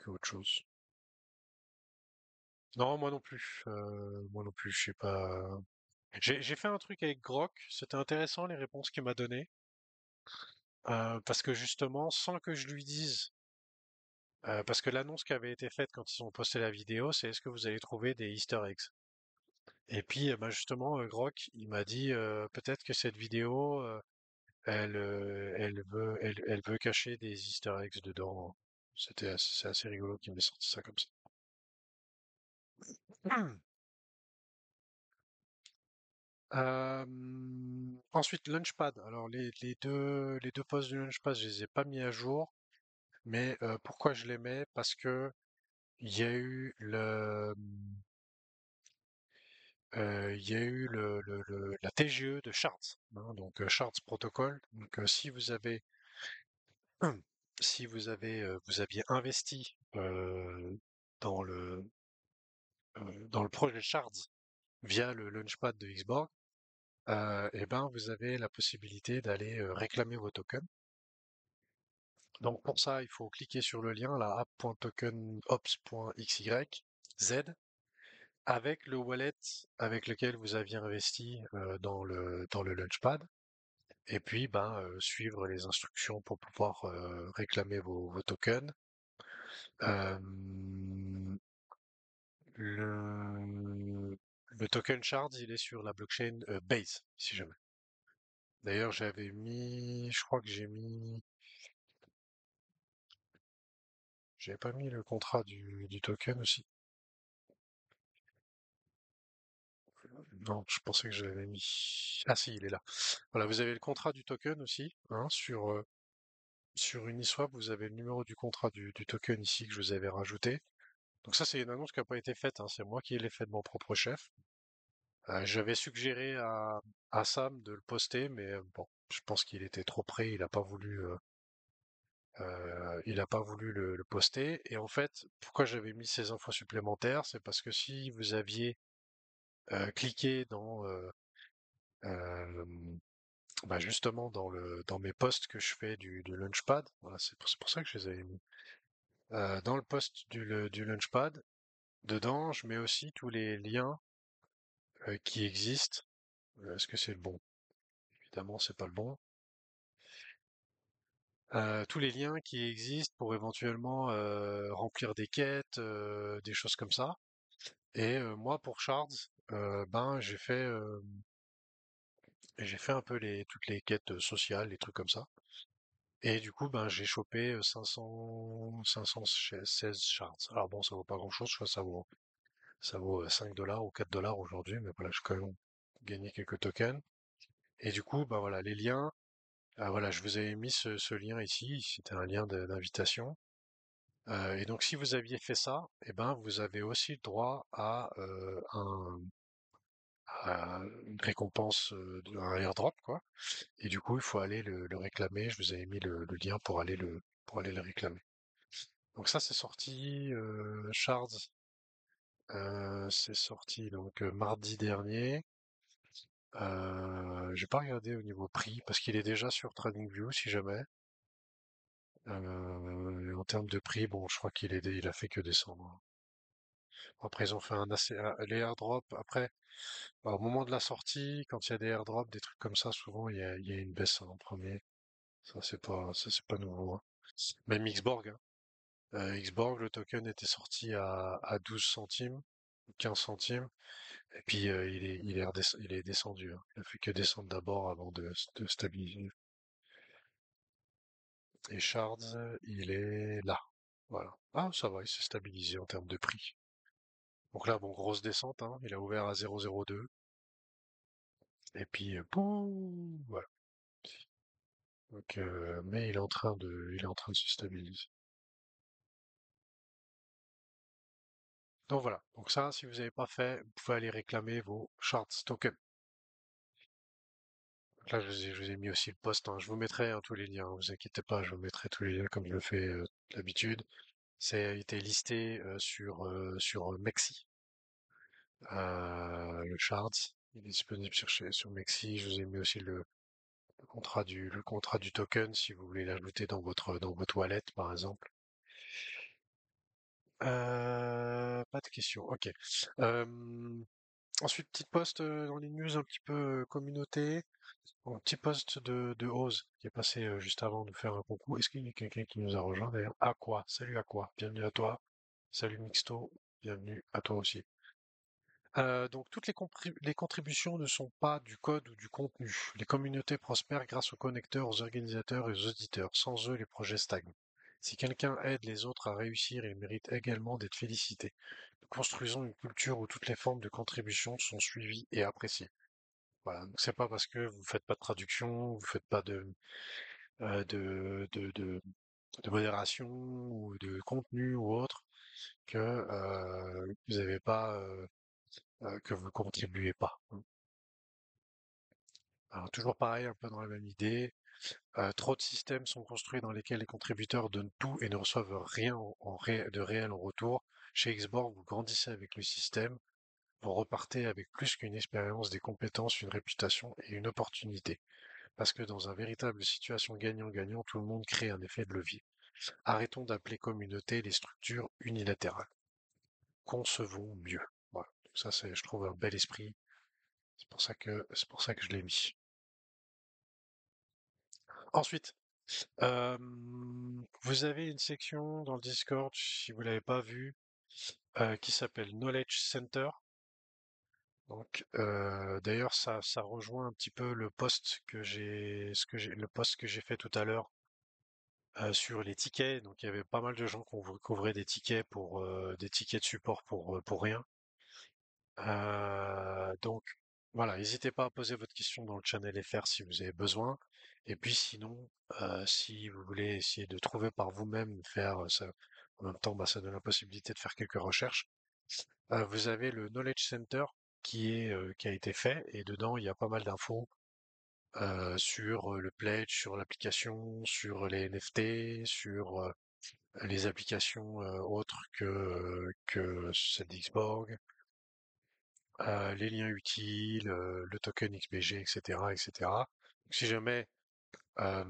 autre chose. Non, moi non plus. Moi non plus. Je sais pas. J'ai fait un truc avec Grok. C'était intéressant les réponses qu'il m'a données. Parce que justement, sans que je lui dise, parce que l'annonce qui avait été faite quand ils ont posté la vidéo, c'est est-ce que vous allez trouver des Easter eggs? Et puis, bah justement, Grok, il m'a dit peut-être que cette vidéo, elle veut cacher des Easter eggs dedans. C'est assez rigolo qu'il m'ait sorti ça comme ça. Ensuite, Launchpad. Alors, les deux posts du Launchpad, je les ai pas mis à jour. Mais pourquoi je les mets? Parce que il y a eu il y a eu la TGE de Shards, hein, donc Shards Protocol. Donc, si vous avez si vous aviez investi dans dans le projet Shards via le Launchpad de Xborg, et ben vous avez la possibilité d'aller réclamer vos tokens. Donc pour ça, il faut cliquer sur le lien là app.tokenops.xyz avec le wallet avec lequel vous aviez investi dans le Launchpad. Et puis ben suivre les instructions pour pouvoir réclamer vos tokens. Euh, le token Shards, il est sur la blockchain Base, si jamais. D'ailleurs, je crois que j'avais pas mis le contrat du token aussi. Non, je pensais que je l'avais mis. Ah si, il est là. Voilà, vous avez le contrat du token aussi, hein, sur Uniswap, vous avez le numéro du contrat du token ici que je vous avais rajouté. Donc ça, c'est une annonce qui n'a pas été faite, hein, c'est moi qui l'ai fait de mon propre chef. J'avais suggéré à Sam de le poster, mais bon, je pense qu'il était trop près, il a pas voulu le poster. Et en fait, pourquoi j'avais mis ces infos supplémentaires, c'est parce que si vous aviez cliqué euh, bah justement dans mes posts que je fais du Launchpad, voilà, c'est pour ça que je les avais mis. Dans le post du Launchpad, dedans, je mets aussi tous les liens qui existent. Est-ce que c'est le bon? Évidemment, c'est pas le bon. Tous les liens qui existent pour éventuellement remplir des quêtes, des choses comme ça. Et moi, pour Shards, ben j'ai fait un peu toutes les quêtes sociales, les trucs comme ça. Et du coup, ben j'ai chopé 516 shards. Alors bon, ça vaut pas grand-chose, je crois que ça vaut 5 dollars ou 4 dollars aujourd'hui, mais voilà, j'ai quand même gagné quelques tokens. Et du coup, ben voilà, les liens, voilà, je vous avais mis ce lien ici, c'était un lien d'invitation. Et donc, si vous aviez fait ça, eh ben, vous avez aussi le droit à une récompense, un airdrop, quoi. Et du coup, il faut aller le réclamer. Je vous avais mis le lien pour aller le réclamer. Donc ça, c'est sorti, Shards, c'est sorti donc mardi dernier. J'ai pas regardé au niveau prix parce qu'il est déjà sur TradingView si jamais. En termes de prix, bon, je crois il a fait que descendre. Après, ils ont fait les airdrops. Après, au moment de la sortie, quand il y a des airdrops, des trucs comme ça, souvent il y a une baisse hein, en premier. Ça c'est pas nouveau, hein. Même Xborg, hein. Xborg, le token était sorti à 12 centimes, 15 centimes, et puis il est descendu, hein. Il a fait que descendre d'abord avant de stabiliser. Et Shards, il est là. Voilà. Ah, ça va, il s'est stabilisé en termes de prix. Donc là, bon, grosse descente, hein. Il a ouvert à 0,02. Et puis, boum, voilà. Donc, mais il est en train de se stabiliser. Donc voilà. Donc ça, si vous n'avez pas fait, vous pouvez aller réclamer vos Shards tokens. Donc là, je vous ai mis aussi le post, hein. Je vous mettrai hein, tous les liens. Vous inquiétez pas, je vous mettrai tous les liens comme je le fais d'habitude. C'est été listé sur Mexi, le Shards. Il est disponible sur Mexi. Je vous ai mis aussi le contrat du token si vous voulez l'ajouter dans votre wallet, par exemple. Pas de questions. Ok. Euh, Ensuite, petite post dans les news un petit peu communauté. Un petit post de Oz qui est passé juste avant de faire un concours. Est-ce qu'il y a quelqu'un qui nous a rejoint d'ailleurs? Aqua, salut Aqua, bienvenue à toi. Salut Mixto, bienvenue à toi aussi. Donc toutes les contributions ne sont pas du code ou du contenu. Les communautés prospèrent grâce aux connecteurs, aux organisateurs et aux auditeurs. Sans eux, les projets stagnent. Si quelqu'un aide les autres à réussir, il mérite également d'être félicité. Nous construisons une culture où toutes les formes de contribution sont suivies et appréciées. Voilà, donc c'est pas parce que vous faites pas de traduction, vous faites pas euh, de, de, de, de modération ou de contenu ou autre que vous avez pas que vous contribuez pas. Alors, toujours pareil, un peu dans la même idée. Trop de systèmes sont construits dans lesquels les contributeurs donnent tout et ne reçoivent rien de réel en retour. Chez Xborg, vous grandissez avec le système, vous repartez avec plus qu'une expérience, des compétences, une réputation et une opportunité. Parce que dans une véritable situation gagnant-gagnant, tout le monde crée un effet de levier. Arrêtons d'appeler communauté les structures unilatérales. Concevons mieux. Voilà. Donc ça, c'est, je trouve, un bel esprit. C'est pour ça que je l'ai mis. Ensuite, euh, vous avez une section dans le Discord, si vous l'avez pas vu, qui s'appelle Knowledge Center. Donc, d'ailleurs, ça rejoint un petit peu le post que j'ai fait tout à l'heure sur les tickets. Donc, il y avait pas mal de gens qui ouvraient des tickets des tickets de support pour rien. Donc, voilà, n'hésitez pas à poser votre question dans le channel FR si vous avez besoin. Et puis sinon, si vous voulez essayer de trouver par vous-même, faire ça, en même temps, bah, ça donne la possibilité de faire quelques recherches. Vous avez le Knowledge Center qui a été fait et dedans il y a pas mal d'infos sur le pledge, sur l'application, sur les NFT, sur les applications autres que celle d'Xborg, les liens utiles, le token XBG, etc., etc. Donc, si jamais euh,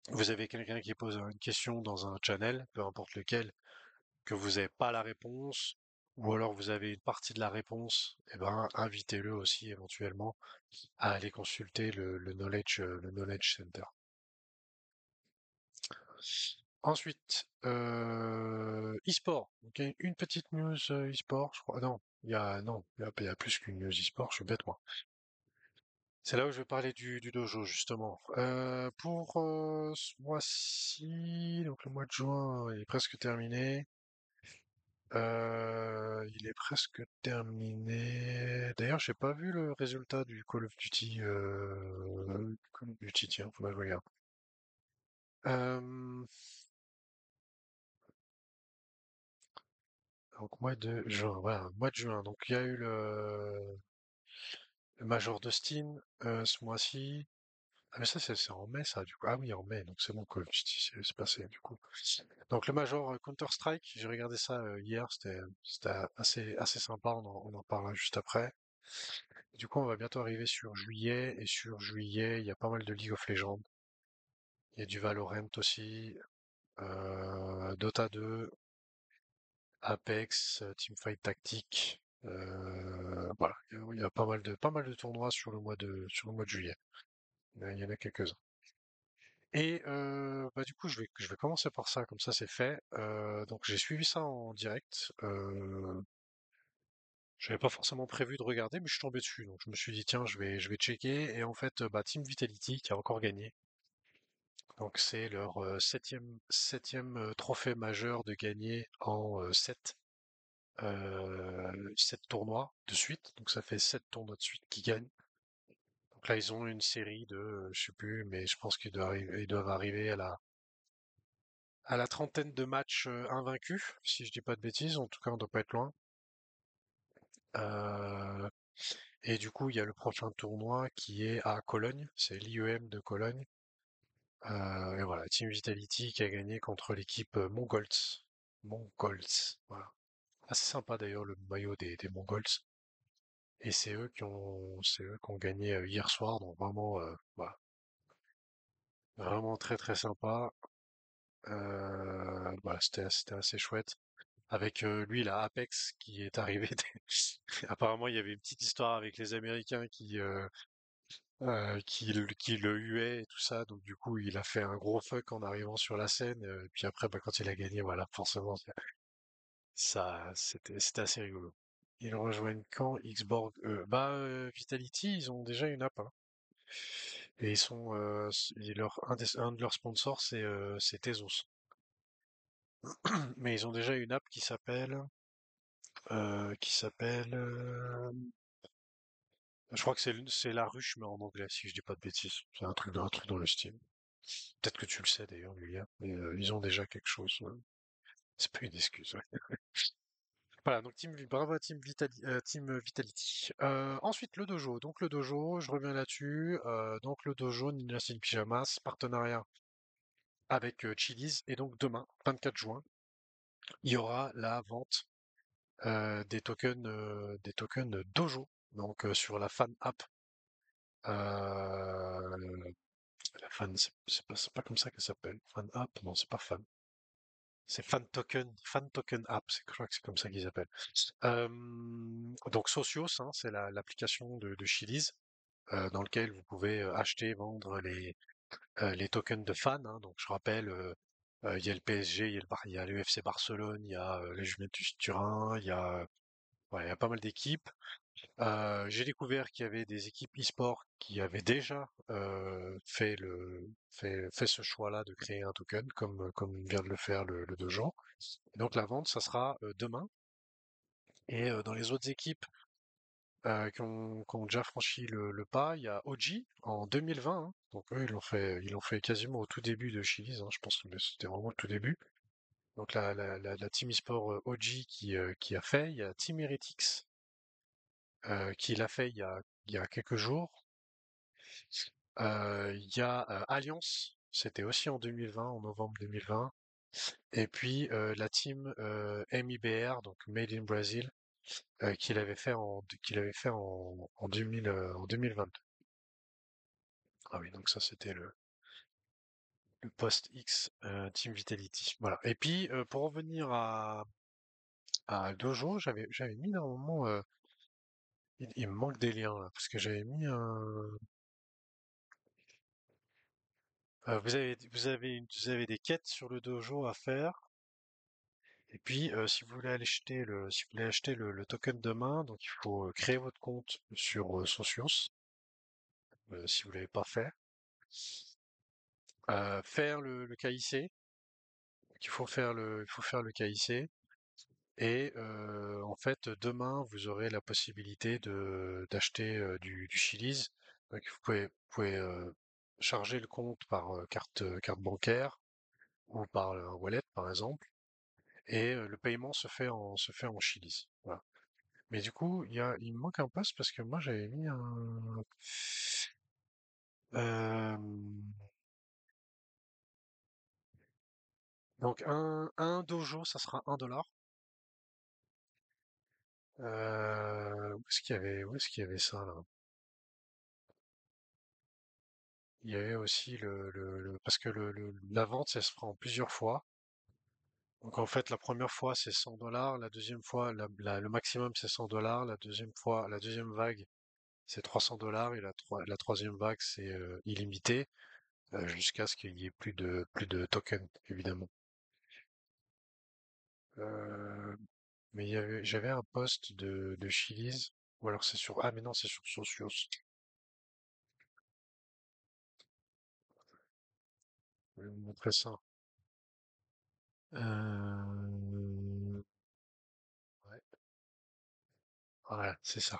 vous avez quelqu'un qui pose une question dans un channel, peu importe lequel, que vous n'avez pas la réponse, ou alors vous avez une partie de la réponse, eh ben, invitez-le aussi éventuellement à aller consulter le Knowledge Center. Ensuite, e-sport. Donc, il y a une petite news e-sport, je crois. Non, non, il y a plus qu'une news e-sport, je suis bête moi. C'est là où je vais parler du dojo, justement. Pour ce mois-ci, donc le mois de juin, il est presque terminé. Il est presque terminé. D'ailleurs, j'ai pas vu le résultat du Call of Duty. Call of Duty, tiens, faudrait que je regarde. Euh, donc mois de juin, voilà, mois de juin. Donc il y a eu le Major Dustin ce mois-ci. Ah mais ça c'est en mai ça du coup. Ah oui en mai, donc c'est bon Call of Duty c'est passé du coup. Donc le Major Counter-Strike, j'ai regardé ça hier, c'était assez sympa, on en parlera juste après. Du coup, on va bientôt arriver sur juillet, et sur juillet, il y a pas mal de League of Legends. Il y a du Valorant aussi, Dota 2, Apex, Teamfight Tactique. Voilà, il y a pas mal de tournois sur le mois de juillet. Il y en a quelques-uns. Et bah du coup, je vais commencer par ça, comme ça c'est fait. Donc j'ai suivi ça en direct. J'avais pas forcément prévu de regarder, mais je suis tombé dessus. Donc je me suis dit tiens, je vais checker. Et en fait, bah, Team Vitality qui a encore gagné. Donc c'est leur septième trophée majeur de gagner en sept tournois de suite. Donc ça fait 7 tournois de suite qu'ils gagnent. Donc là ils ont une série de, je sais plus, mais je pense ils doivent arriver à la trentaine de matchs invaincus, si je dis pas de bêtises. En tout cas, on doit pas être loin. Euh, et du coup, il y a le prochain tournoi qui est à Cologne. C'est l'IEM de Cologne. Et voilà, Team Vitality qui a gagné contre l'équipe Mongols. Mongols. Voilà. Assez sympa d'ailleurs le maillot des Mongols. Et c'est eux qui ont gagné hier soir, donc vraiment, voilà. Vraiment très très sympa. Voilà, c'était assez chouette. Avec lui, la Apex qui est arrivé. Apparemment, il y avait une petite histoire avec les Américains qui le huaient et tout ça. Donc du coup, il a fait un gros fuck en arrivant sur la scène. Et puis après, bah, quand il a gagné, voilà, forcément, c'était assez rigolo. Ils rejoignent quand Xborg? Vitality, ils ont déjà une app, hein. Et un de leurs sponsors, c'est Tezos. Mais ils ont déjà une app qui s'appelle, je crois que c'est La Ruche, mais en anglais, si je dis pas de bêtises. C'est un truc dans le style. Peut-être que tu le sais d'ailleurs, Julia, mais ils ont déjà quelque chose. Ouais. C'est pas une excuse. Ouais. Voilà, donc bravo à Team Vitality. Ensuite, le dojo. Donc le dojo, je reviens là-dessus. Donc le dojo Ninja Style Pyjamas, partenariat avec Chili's. Et donc demain, 24 juin, il y aura la vente des tokens dojo. Donc sur la fan app. La fan, c'est pas comme ça qu'elle s'appelle. Fan app, non, c'est pas fan. C'est fan token app, je crois que c'est comme ça qu'ils appellent. Donc Socios, hein, c'est l'application de Chiliz, dans lequel vous pouvez acheter, vendre les tokens de fans, hein. Donc je rappelle, il y a le PSG, il y a le FC Barcelone, il y a les Juventus Turin, il y a pas mal d'équipes. J'ai découvert qu'il y avait des équipes e-sport qui avaient déjà fait ce choix-là de créer un token, comme vient de le faire le Dojo. Et donc la vente, ça sera demain. Et dans les autres équipes qui ont déjà franchi le pas, il y a OG en 2020, hein. Donc eux, ils l'ont fait quasiment au tout début de Chili's, hein. Je pense que c'était vraiment le tout début. Donc la team e-sport OG qui a fait, il y a Team Heretics qui l'a fait il y a quelques jours. Il y a Alliance, c'était aussi en 2020, en novembre 2020. Et puis la team MIBR, donc Made in Brazil, qu'il avait fait en 2022. Ah oui, donc ça c'était le post-X Team Vitality. Voilà. Et puis pour revenir à Dojo, j'avais mis normalement, il me manque des liens là, parce que j'avais mis un. Vous avez des quêtes sur le dojo à faire. Et puis, si vous voulez acheter le token demain, donc il faut créer votre compte sur Socios, si vous l'avez pas fait. Faire le KIC. Il faut faire le KIC. Et en fait, demain, vous aurez la possibilité d'acheter du Chili's. Donc, vous pouvez charger le compte par carte bancaire ou par un wallet, par exemple. Et le paiement se fait en Chili's. Voilà. Mais du coup, il me manque un poste parce que moi j'avais mis un. Euh, donc un dojo, ça sera $1. Où est-ce qu'il y avait ça là? Il y avait aussi parce que la vente, ça se fera en plusieurs fois. Donc en fait, la première fois c'est $100, la deuxième fois, le maximum c'est $100, la deuxième fois, la deuxième vague c'est $300 et la troisième vague c'est illimité. Jusqu'à ce qu'il y ait plus de tokens, évidemment. Euh, mais j'avais un post de Chili's, ou alors c'est sur, ah mais non, c'est sur Socios. Je vais vous montrer ça. Ouais, voilà, c'est ça.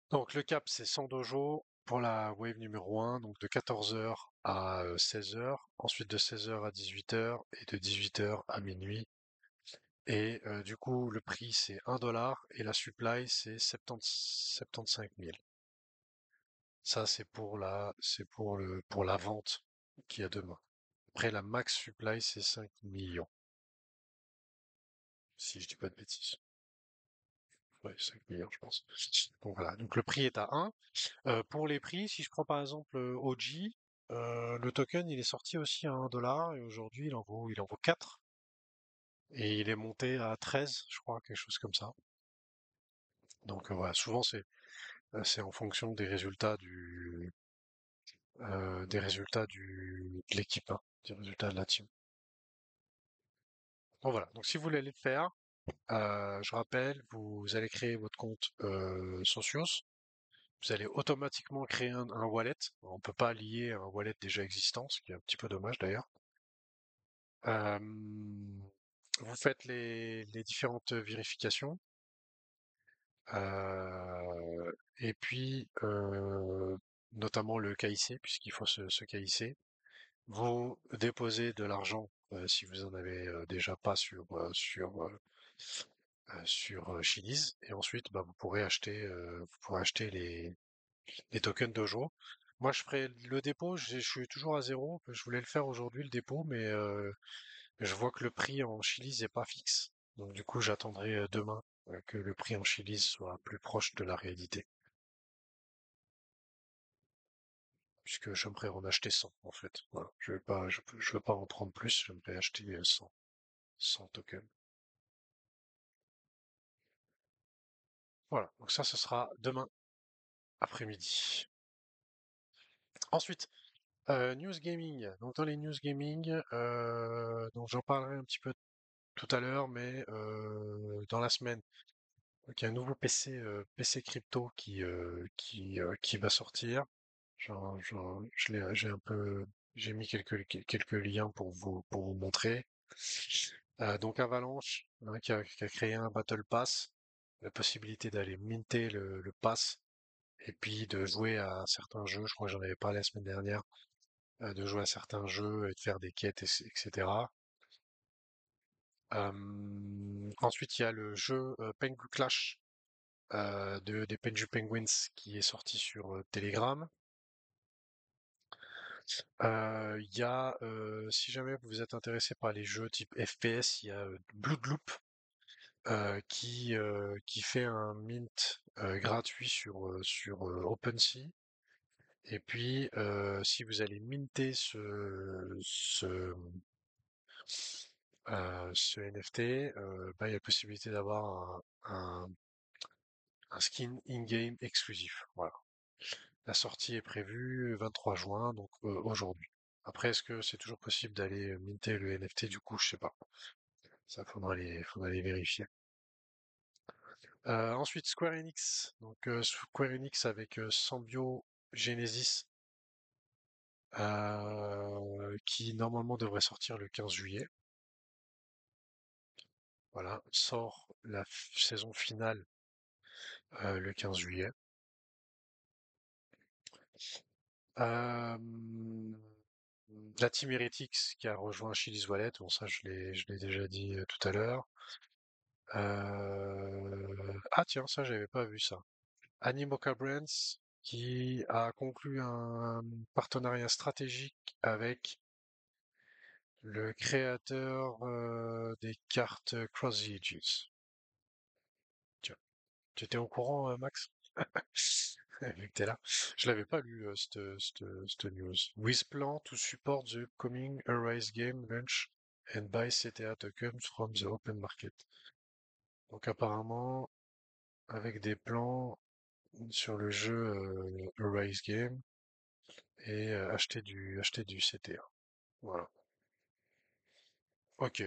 Donc le cap, c'est 100 dojo pour la wave numéro 1, donc de 14 heures à 16 heures, ensuite de 16 heures à 18 heures et de 18 heures à minuit. Et du coup, le prix, c'est $1 et la supply, c'est 75 000. Ça, c'est pour la vente qu'il y a demain. Après, la max supply, c'est 5 millions. si je dis pas de bêtises. Ouais, 5 millions, je pense. Donc voilà, donc le prix est à 1. Pour les prix, si je prends par exemple OG, le token il est sorti aussi à 1 dollar et aujourd'hui il en vaut 4 et il est monté à 13, je crois, quelque chose comme ça. Donc voilà, souvent c'est en fonction de l'équipe, hein, des résultats de la team. Donc voilà, donc si vous voulez le faire, je rappelle, vous allez créer votre compte Socios. Vous allez automatiquement créer un wallet. On ne peut pas lier un wallet déjà existant, ce qui est un petit peu dommage d'ailleurs. Euh, Vous faites les différentes vérifications. Et puis, notamment le KIC, puisqu'il faut se KIC. Vous déposez de l'argent si vous en avez déjà pas sur Chiliz. Et ensuite, bah, vous pourrez acheter les tokens Dojo. Moi, je ferai le dépôt. Je suis toujours à zéro. Je voulais le faire aujourd'hui, le dépôt, mais je vois que le prix en Chiliz n'est pas fixe. Donc, du coup, j'attendrai demain que le prix en Chiliz soit plus proche de la réalité. Puisque j'aimerais en acheter 100, en fait. Voilà. Je veux pas en prendre plus. J'aimerais acheter 100 tokens. Voilà. Donc ça, ce sera demain après-midi. Ensuite, news gaming. Donc dans les news gaming, donc j'en parlerai un petit peu tout à l'heure, mais dans la semaine. Donc il y a un nouveau PC crypto qui va sortir. J'ai mis quelques liens pour vous montrer. Donc Avalanche, hein, qui a créé un Battle Pass, la possibilité d'aller minter le pass et puis de jouer à certains jeux. Je crois que j'en avais parlé la semaine dernière, de jouer à certains jeux et de faire des quêtes, etc. Ensuite, il y a le jeu Pengu Clash des Penju Penguins qui est sorti sur Telegram. Il y a, si jamais vous êtes intéressé par les jeux type FPS, il y a Bloodloop qui fait un mint gratuit sur OpenSea. Et puis, si vous allez minter ce NFT, bah, il y a la possibilité d'avoir un skin in-game exclusif. Voilà. La sortie est prévue 23 juin, donc aujourd'hui. Après, est-ce que c'est toujours possible d'aller minter le NFT? Du coup, je sais pas. Ça, faudra les vérifier. Ensuite, Square Enix. Donc, Square Enix avec Sanbio Genesis, qui normalement devrait sortir le 15 juillet. Voilà, sort la saison finale le 15 juillet. Euh, la Team Heretics qui a rejoint Chili's Wallet, bon ça je l'ai déjà dit tout à l'heure. Ah tiens, ça j'avais pas vu ça. Animoca Brands qui a conclu un partenariat stratégique avec le créateur des cartes Cross the Ages. Tiens, tu étais au courant, Max? Vu que t'es là. Je l'avais pas lu, cette news. With plan to support the upcoming Arise game launch and buy CTA tokens from the open market. Donc apparemment, avec des plans sur le jeu Arise Game et acheter du CTA. Voilà. Ok.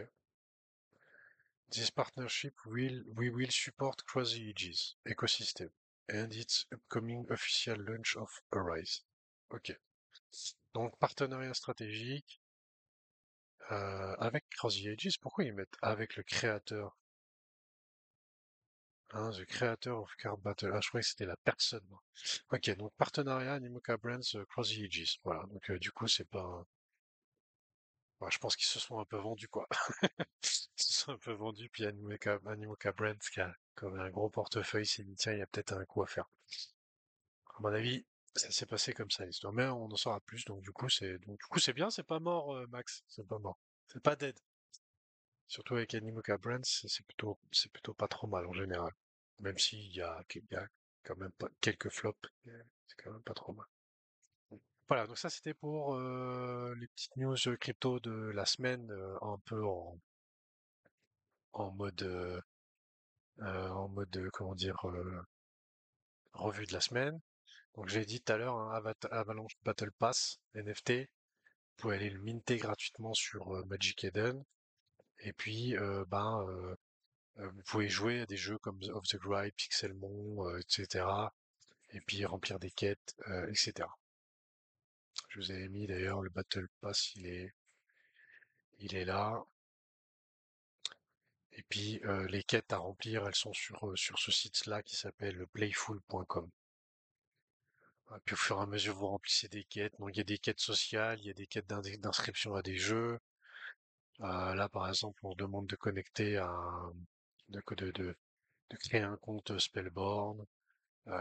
This partnership we will support Crazy Ages ecosystem and its upcoming official launch of Arise. Ok. Donc partenariat stratégique avec Crazy Ages. Pourquoi ils mettent avec le créateur? Hein, the creator of Card Battle. Ah, je croyais que c'était la personne, moi. Ok, donc partenariat Animoca Brands Crazy Ages. Voilà, donc du coup, c'est pas. Ouais, je pense qu'ils se sont un peu vendus, quoi. Ils se sont un peu vendus, puis Animoca Brands, qui a comme un gros portefeuille, s'est dit, tiens, il y a peut-être un coup à faire. À mon avis, ça s'est passé comme ça, l'histoire. Mais on en saura plus, donc du coup, c'est bien, c'est pas mort, Max. C'est pas mort. C'est pas dead. Surtout avec Animoca Brands, c'est plutôt pas trop mal en général. Même s'il y a quand même pas quelques flops, c'est quand même pas trop mal. Voilà, donc ça c'était pour les petites news crypto de la semaine, un peu en mode, comment dire, revue de la semaine. Donc j'ai dit tout à l'heure, hein, Avalanche Battle Pass NFT, vous pouvez aller le minter gratuitement sur Magic Eden. Et puis, vous pouvez jouer à des jeux comme Of the Grind, Pixelmon, etc. Et puis remplir des quêtes, etc. Je vous avais mis d'ailleurs le Battle Pass, il est là. Et puis les quêtes à remplir, elles sont sur ce site-là qui s'appelle playful.com. Puis au fur et à mesure, vous remplissez des quêtes. Donc il y a des quêtes sociales, il y a des quêtes d'inscription à des jeux. Là, par exemple, on demande de connecter à de, de créer un compte Spellborn,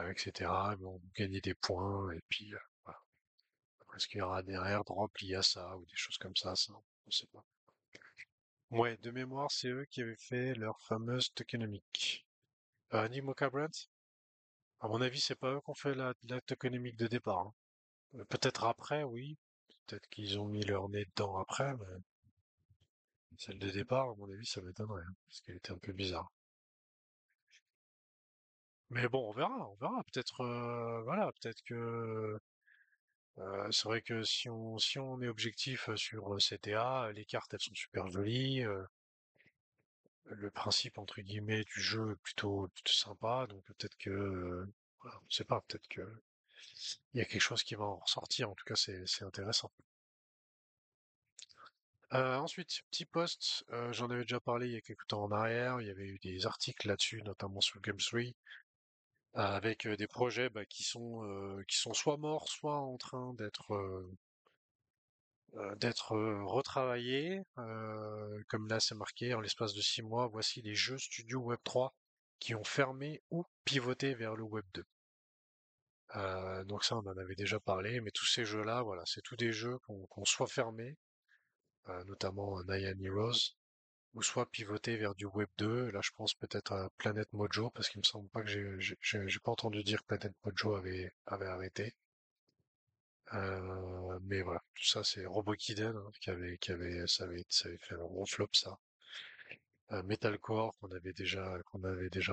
etc. Bon, vous gagnez des points et puis voilà. Est-ce qu'il y aura des airdrops liés à ça ou des choses comme ça, on sait pas. Ouais, de mémoire, c'est eux qui avaient fait leur fameuse tokenomic. Animoca Brands? À mon avis, c'est pas eux qui ont fait la tokenomic de départ, hein. Peut-être après, oui. Peut-être qu'ils ont mis leur nez dedans après, mais celle de départ, à mon avis, ça m'étonnerait, hein, parce qu'elle était un peu bizarre. Mais bon, on verra. Peut-être, voilà, peut-être que c'est vrai que si on est objectif sur CTA, les cartes elles sont super jolies, le principe entre guillemets du jeu est plutôt sympa, donc peut-être que, voilà, on sait pas, peut-être que il y a quelque chose qui va en ressortir. En tout cas, c'est intéressant. Ensuite, petit post, j'en avais déjà parlé il y a quelque temps en arrière. Il y avait eu des articles là-dessus, notamment sur Gumtree, avec des projets bah, qui sont soit morts, soit en train d'être retravaillés. Comme là, c'est marqué, en l'espace de 6 mois, voici les jeux studio Web3 qui ont fermé ou pivoté vers le Web2. Donc ça, on en avait déjà parlé, mais tous ces jeux-là, voilà, c'est tous des jeux qu'on soit fermés, notamment Nyan Heroes, ou soit pivoté vers du Web 2. Là, je pense peut-être à Planet Mojo, parce qu'il me semble pas que j'ai pas entendu dire que Planet Mojo avait arrêté. Mais voilà, tout ça, c'est Robokiden, hein, ça avait fait un gros flop, ça. Metalcore, qu'on avait déjà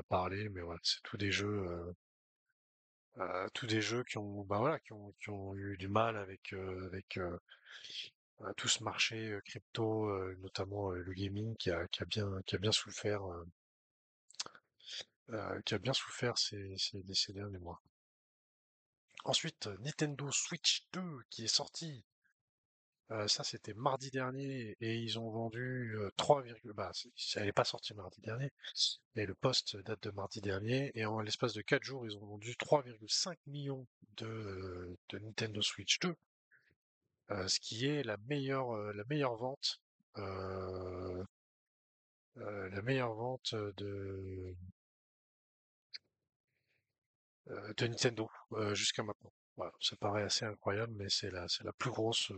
parlé, mais voilà, c'est tous des jeux qui ont, bah voilà, qui ont eu du mal avec tout ce marché crypto, notamment le gaming, qui a bien souffert, ces derniers mois. Ensuite, Nintendo Switch 2 qui est sorti. Ça, c'était mardi dernier et ils ont vendu 3, bah, elle n'est pas sortie mardi dernier, mais le post date de mardi dernier et en l'espace de 4 jours, ils ont vendu 3,5 millions de Nintendo Switch 2, ce qui est euh, la meilleure vente de Nintendo jusqu'à maintenant. Voilà, ça paraît assez incroyable, mais c'est la plus grosse,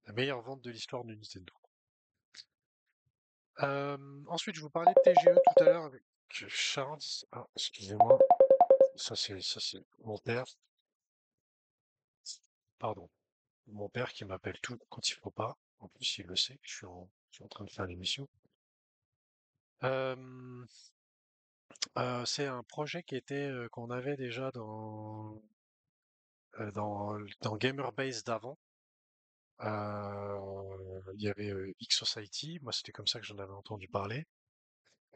la meilleure vente de l'histoire de Nintendo. Ensuite, je vous parlais de TGE tout à l'heure avec Charles. Ah, excusez-moi, ça c'est mon père. Pardon, mon père qui m'appelle tout quand il faut pas. En plus, il le sait que je suis en train de faire l'émission. Euh, c'est un projet qu'on avait déjà dans Gamerbase d'avant. Il y avait X-Society, moi c'était comme ça que j'en avais entendu parler,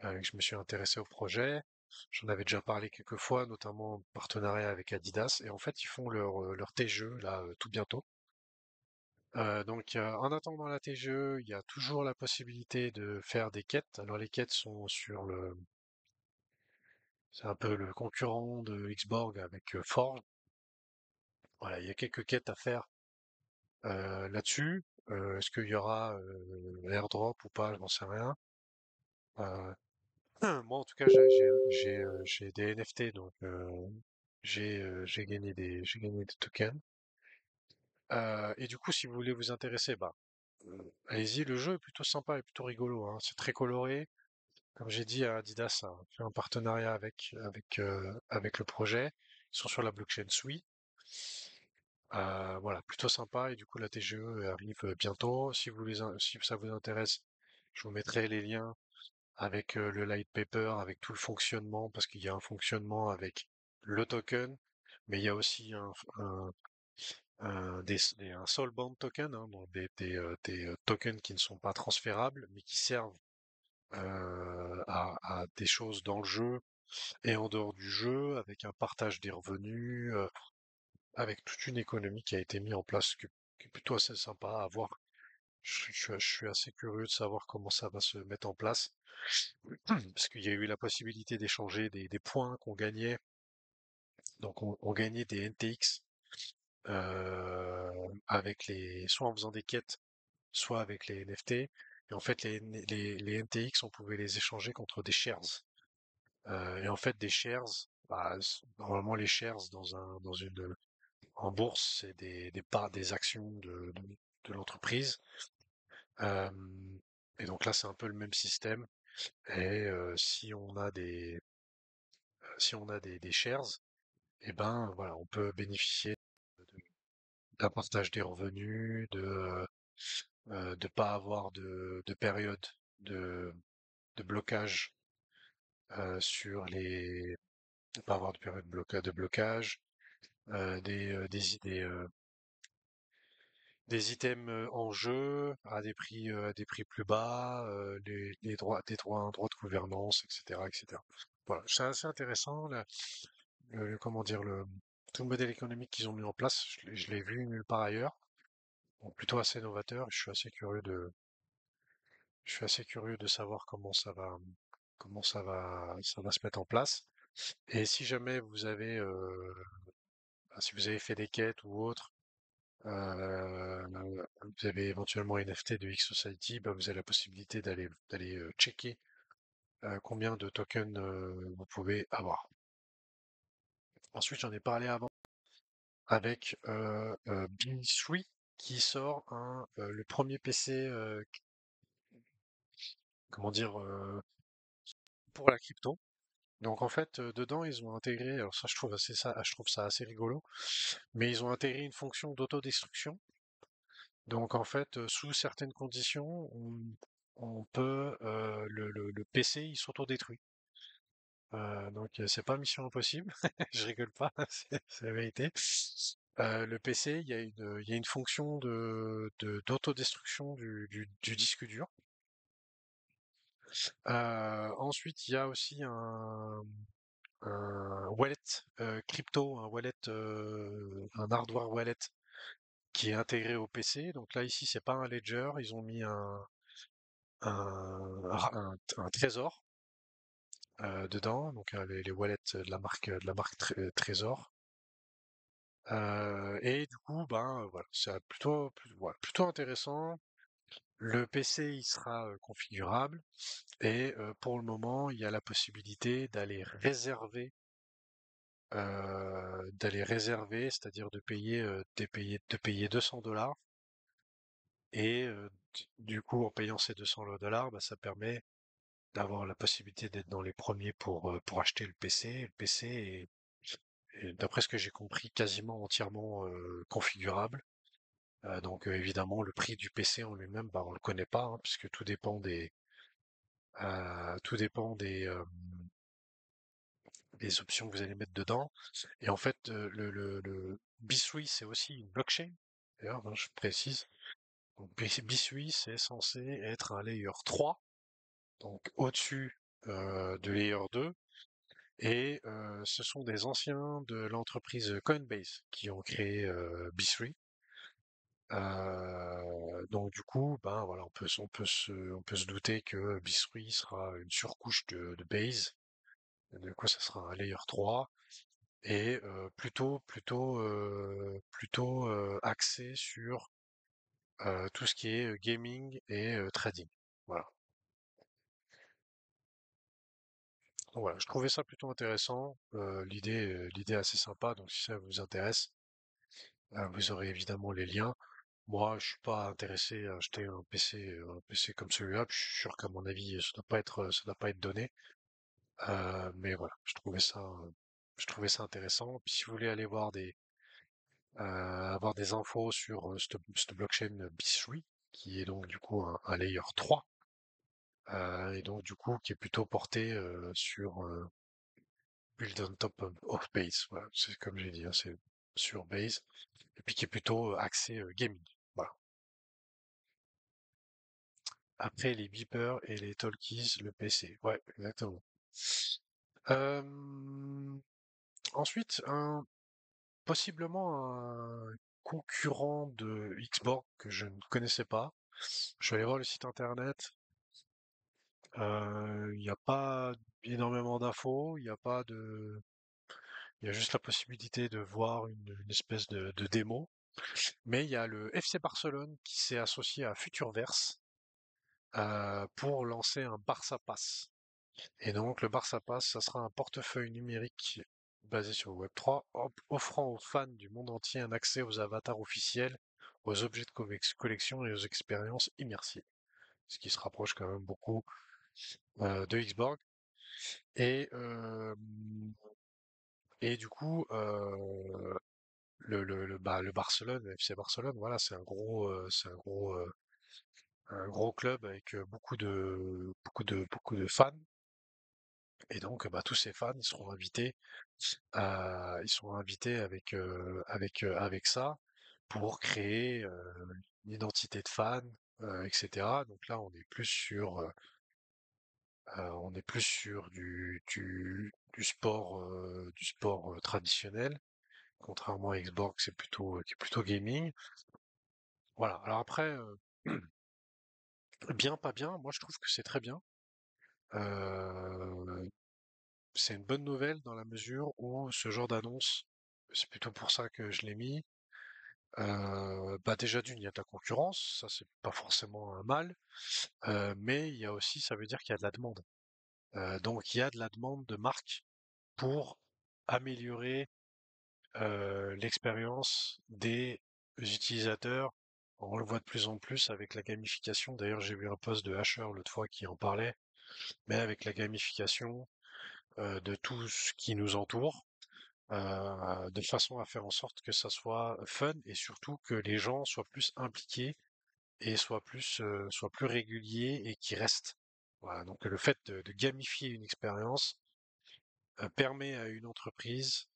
que je me suis intéressé au projet. J'en avais déjà parlé quelques fois, notamment en partenariat avec Adidas, et en fait ils font leur TGE là tout bientôt. Donc en attendant la TGE, il y a toujours la possibilité de faire des quêtes. Alors les quêtes sont c'est un peu le concurrent de Xborg avec Forge. Voilà, il y a quelques quêtes à faire là-dessus. Est-ce qu'il y aura airdrop ou pas, je n'en sais rien. Euh, Moi, en tout cas, j'ai des NFT, donc j'ai gagné des tokens. Et du coup, si vous voulez vous intéresser, bah, allez-y, le jeu est plutôt sympa et plutôt rigolo, hein. C'est très coloré. Comme j'ai dit, Adidas a fait un partenariat avec le projet. Ils sont sur la blockchain Sui. Voilà, plutôt sympa. Et du coup, la TGE arrive bientôt. Si ça vous intéresse, je vous mettrai les liens avec le light paper, avec tout le fonctionnement, parce qu'il y a un fonctionnement avec le token, mais il y a aussi un soulbound token, hein, donc des tokens qui ne sont pas transférables, mais qui servent à des choses dans le jeu et en dehors du jeu, avec un partage des revenus, avec toute une économie qui a été mise en place, qui est plutôt assez sympa à voir. Je suis assez curieux de savoir comment ça va se mettre en place, parce qu'il y a eu la possibilité d'échanger des points qu'on gagnait. Donc on gagnait des NTX soit en faisant des quêtes, soit avec les NFT. Et en fait, les NTX, on pouvait les échanger contre des shares. Et en fait, des shares, bah, normalement les shares en bourse, c'est des parts, des actions de l'entreprise. Euh, et donc là, c'est un peu le même système. Et si on a des shares, et ben voilà, on peut bénéficier d'un partage des revenus, de pas avoir de période de, de blocage sur les, de pas avoir de période de blocage, des items en jeu à des prix plus bas, un droit de gouvernance, etc., etc. Voilà, c'est assez intéressant comment dire tout le modèle économique qu'ils ont mis en place. Je l'ai vu nulle part ailleurs. Bon, plutôt assez novateur. Je suis assez curieux de savoir ça va se mettre en place. Et si jamais si vous avez fait des quêtes ou autre, vous avez éventuellement un NFT de X Society, bah, vous avez la possibilité d'aller checker combien de tokens vous pouvez avoir. Ensuite, j'en ai parlé avant avec B3 qui sort le premier PC, comment dire, pour la crypto. Donc en fait, dedans, ils ont intégré, alors ça je trouve ça assez rigolo, mais ils ont intégré une fonction d'autodestruction. Donc en fait, sous certaines conditions, on peut le PC il s'autodétruit. Donc c'est pas mission impossible, je rigole pas, c'est la vérité. Le PC, il y a une fonction d'autodestruction du disque dur. Ensuite, il y a aussi un wallet crypto, un hardware wallet qui est intégré au PC. Donc là, ici, c'est pas un ledger, ils ont mis un trésor dedans, donc les wallets de la marque Trésor. Et du coup, ben voilà, voilà, plutôt intéressant. Le PC, il sera configurable et pour le moment, il y a la possibilité d'aller réserver, c'est-à-dire de payer 200 $ et du coup, en payant ces 200 $, bah, ça permet d'avoir la possibilité d'être dans les premiers pour acheter le PC. Le PC est, d'après ce que j'ai compris, quasiment entièrement configurable. Donc évidemment, le prix du PC en lui-même, bah, on le connaît pas, hein, puisque tout dépend des options que vous allez mettre dedans. Et en fait, le Bisui, c'est aussi une blockchain. D'ailleurs, hein, je précise. Donc, Bisui, c'est censé être un layer 3, donc au-dessus de layer 2. Et ce sont des anciens de l'entreprise Coinbase qui ont créé B3. Donc du coup, ben voilà, on peut se douter que B3 sera une surcouche de Base. Du coup, ça sera un layer 3 et plutôt axé sur tout ce qui est gaming et trading. Voilà. Donc voilà, je trouvais ça plutôt intéressant. L'idée est assez sympa. Donc si ça vous intéresse, vous aurez évidemment les liens. Moi, je suis pas intéressé à acheter un PC comme celui-là. Puis je suis sûr qu'à mon avis, ça doit pas être donné. Mais voilà, je trouvais ça intéressant. Puis si vous voulez aller voir avoir des infos sur cette blockchain B3, qui est donc du coup un layer 3, et donc du coup qui est plutôt porté sur build on top of base. Voilà, c'est comme j'ai dit, hein, c'est sur base, et puis qui est plutôt axé gaming. Voilà. Après les beepers et les talkies, le PC. Ouais, exactement. Euh, Ensuite, possiblement un concurrent de Xborg que je ne connaissais pas. Je suis allé voir le site internet. Il n'y a pas énormément d'infos. Il y a juste la possibilité de voir une espèce de démo. Mais il y a le FC Barcelone qui s'est associé à Futureverse pour lancer un Barça Pass. Et donc le Barça Pass, ça sera un portefeuille numérique basé sur le Web3, offrant aux fans du monde entier un accès aux avatars officiels, aux objets de collection et aux expériences immersives. Ce qui se rapproche quand même beaucoup de Xborg. Et, euh, et du coup, le Barcelone, le FC Barcelone, voilà, un gros club avec beaucoup de fans. Et donc, tous ces fans, ils sont invités avec ça pour créer une identité de fan, etc. Donc là, on est plus sur du sport traditionnel, contrairement à Xbox, qui est plutôt gaming. Voilà. Alors après, bien, pas bien, moi je trouve que c'est très bien. Euh, c'est une bonne nouvelle dans la mesure où ce genre d'annonce, c'est plutôt pour ça que je l'ai mis. Déjà d'une, il y a de la concurrence, ça c'est pas forcément un mal, mais il y a aussi, ça veut dire qu'il y a de la demande. Donc il y a de la demande de marques pour améliorer l'expérience des utilisateurs. On le voit de plus en plus avec la gamification. D'ailleurs, j'ai vu un post de Asher l'autre fois qui en parlait, mais avec la gamification de tout ce qui nous entoure, de façon à faire en sorte que ça soit fun et surtout que les gens soient plus impliqués et soient plus réguliers et qui restent. Voilà, donc le fait de gamifier une expérience permet à une entreprise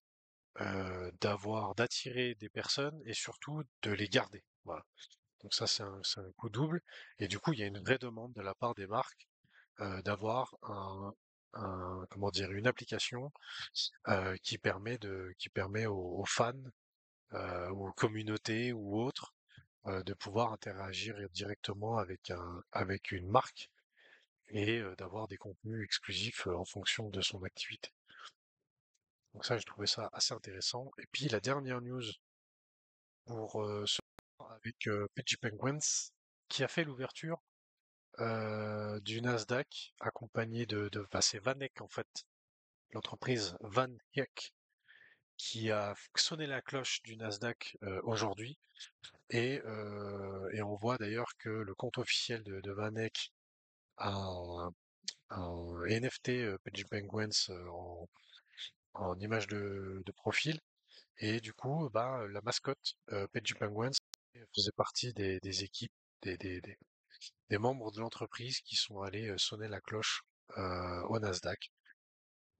d'attirer des personnes et surtout de les garder. Voilà. Donc ça, c'est un coup double. Et du coup, il y a une vraie demande de la part des marques d'avoir comment dire, une application qui permet aux fans ou aux communautés ou autres de pouvoir interagir directement avec une marque et d'avoir des contenus exclusifs en fonction de son activité. Donc ça, j'ai trouvé ça assez intéressant. Et puis la dernière news pour ce avec Pidgey Penguins qui a fait l'ouverture du Nasdaq accompagné c'est Vanek en fait, l'entreprise Van Eck qui a sonné la cloche du Nasdaq aujourd'hui et on voit d'ailleurs que le compte officiel de Van Eck a un NFT Pidgey Penguins en image de profil. Et du coup, la mascotte, Pidgey Penguins, faisait partie des équipes, des, des, des- des membres de l'entreprise qui sont allés sonner la cloche au Nasdaq.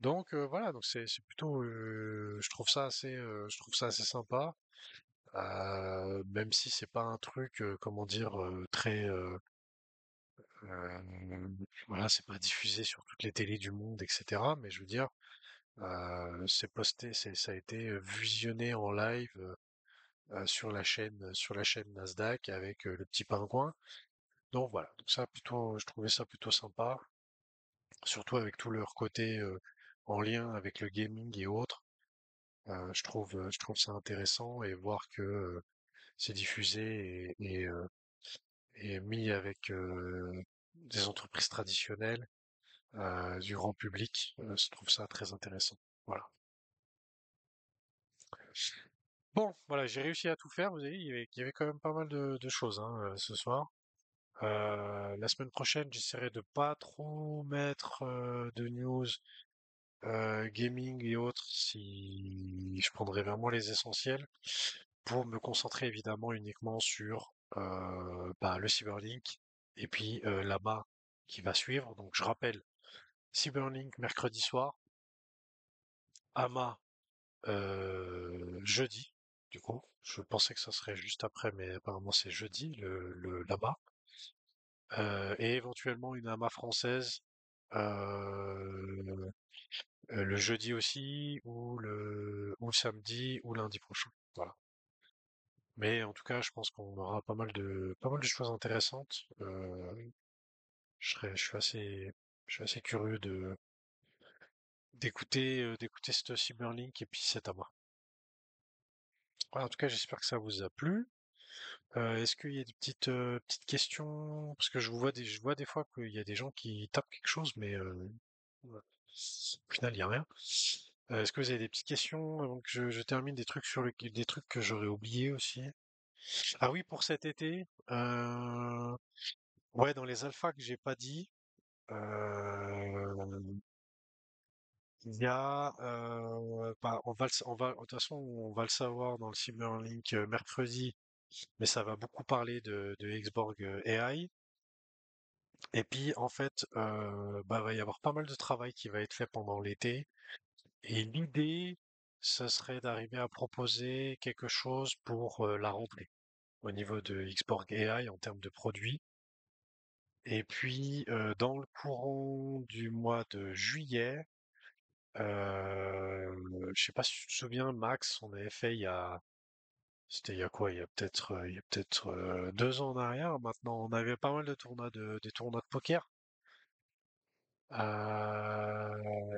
Donc voilà, donc c'est plutôt, je trouve ça assez sympa, même si c'est pas un truc, comment dire, voilà, c'est pas diffusé sur toutes les télés du monde, etc. Mais je veux dire, ça a été visionné en live sur la chaîne Nasdaq avec le petit pingouin. Donc voilà, donc ça plutôt, je trouvais ça plutôt sympa, surtout avec tout leur côté en lien avec le gaming et autres. Je trouve ça intéressant et voir que c'est diffusé et mis avec des entreprises traditionnelles, du grand public, je trouve ça très intéressant. Voilà. Bon, voilà, j'ai réussi à tout faire. Vous avez vu, il y avait quand même pas mal de choses hein, ce soir. La semaine prochaine, j'essaierai de pas trop mettre de news gaming et autres si je prendrai vraiment les essentiels pour me concentrer évidemment uniquement sur bah, le Cyberlink et puis là-bas qui va suivre. Donc je rappelle, Cyberlink mercredi soir, Ama jeudi. Du coup, je pensais que ça serait juste après, mais apparemment c'est jeudi le là-bas. Et éventuellement une AMA française euh, le jeudi aussi, ou le samedi, ou lundi prochain. Voilà. Mais en tout cas, je pense qu'on aura pas mal de choses intéressantes. Je suis assez curieux d'écouter cette Cyberlink et puis cet amas. Voilà, en tout cas, j'espère que ça vous a plu. Est-ce qu'il y a des petites questions? Parce que je vois des fois qu'il y a des gens qui tapent quelque chose, mais ouais, au final, il n'y a rien. Est-ce que vous avez des petites questions avant que je termine des trucs que j'aurais oubliés aussi? Ah oui, pour cet été, ouais, dans les alphas que j'ai pas dit, euh, il y a, bah, de toute façon, on va le savoir dans le Cyberlink mercredi, mais ça va beaucoup parler de Xborg AI. Et puis, en fait, bah, va y avoir pas mal de travail qui va être fait pendant l'été. Et l'idée, ce serait d'arriver à proposer quelque chose pour la rentrée au niveau de Xborg AI en termes de produits. Et puis, dans le courant du mois de juillet, je sais pas si tu te souviens, Max, on avait fait c'était il y a quoi? Il y a peut-être 2 ans en arrière. Maintenant, on avait pas mal des tournois de poker.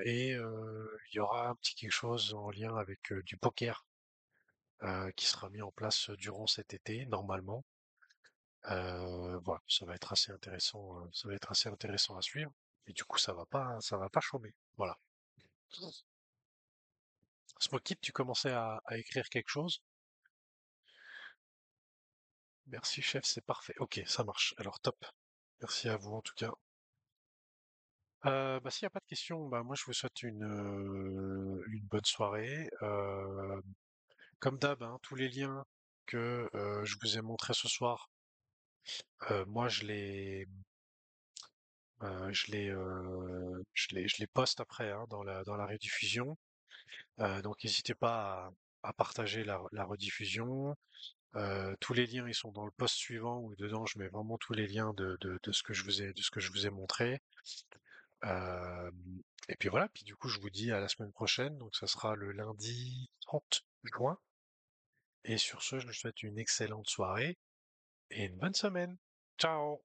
Et il y aura un petit quelque chose en lien avec du poker qui sera mis en place durant cet été, normalement. Voilà, ça va être assez intéressant à suivre. Et du coup, ça va pas chômer. Voilà. Smokey, tu commençais à écrire quelque chose? Merci, chef, c'est parfait. Ok, ça marche. Alors, top. Merci à vous, en tout cas. Bah, s'il n'y a pas de questions, bah, moi, je vous souhaite une bonne soirée. Comme d'hab, hein, tous les liens que je vous ai montrés ce soir, moi je les poste après hein, dans la rediffusion. Donc n'hésitez pas à partager la rediffusion. Tous les liens ils sont dans le post suivant où dedans je mets vraiment tous les liens de ce que je vous ai montré. Euh, et puis voilà. Puis du coup je vous dis à la semaine prochaine. Donc ça sera le lundi 30 juin. Et sur ce, je vous souhaite une excellente soirée et une bonne semaine. Ciao!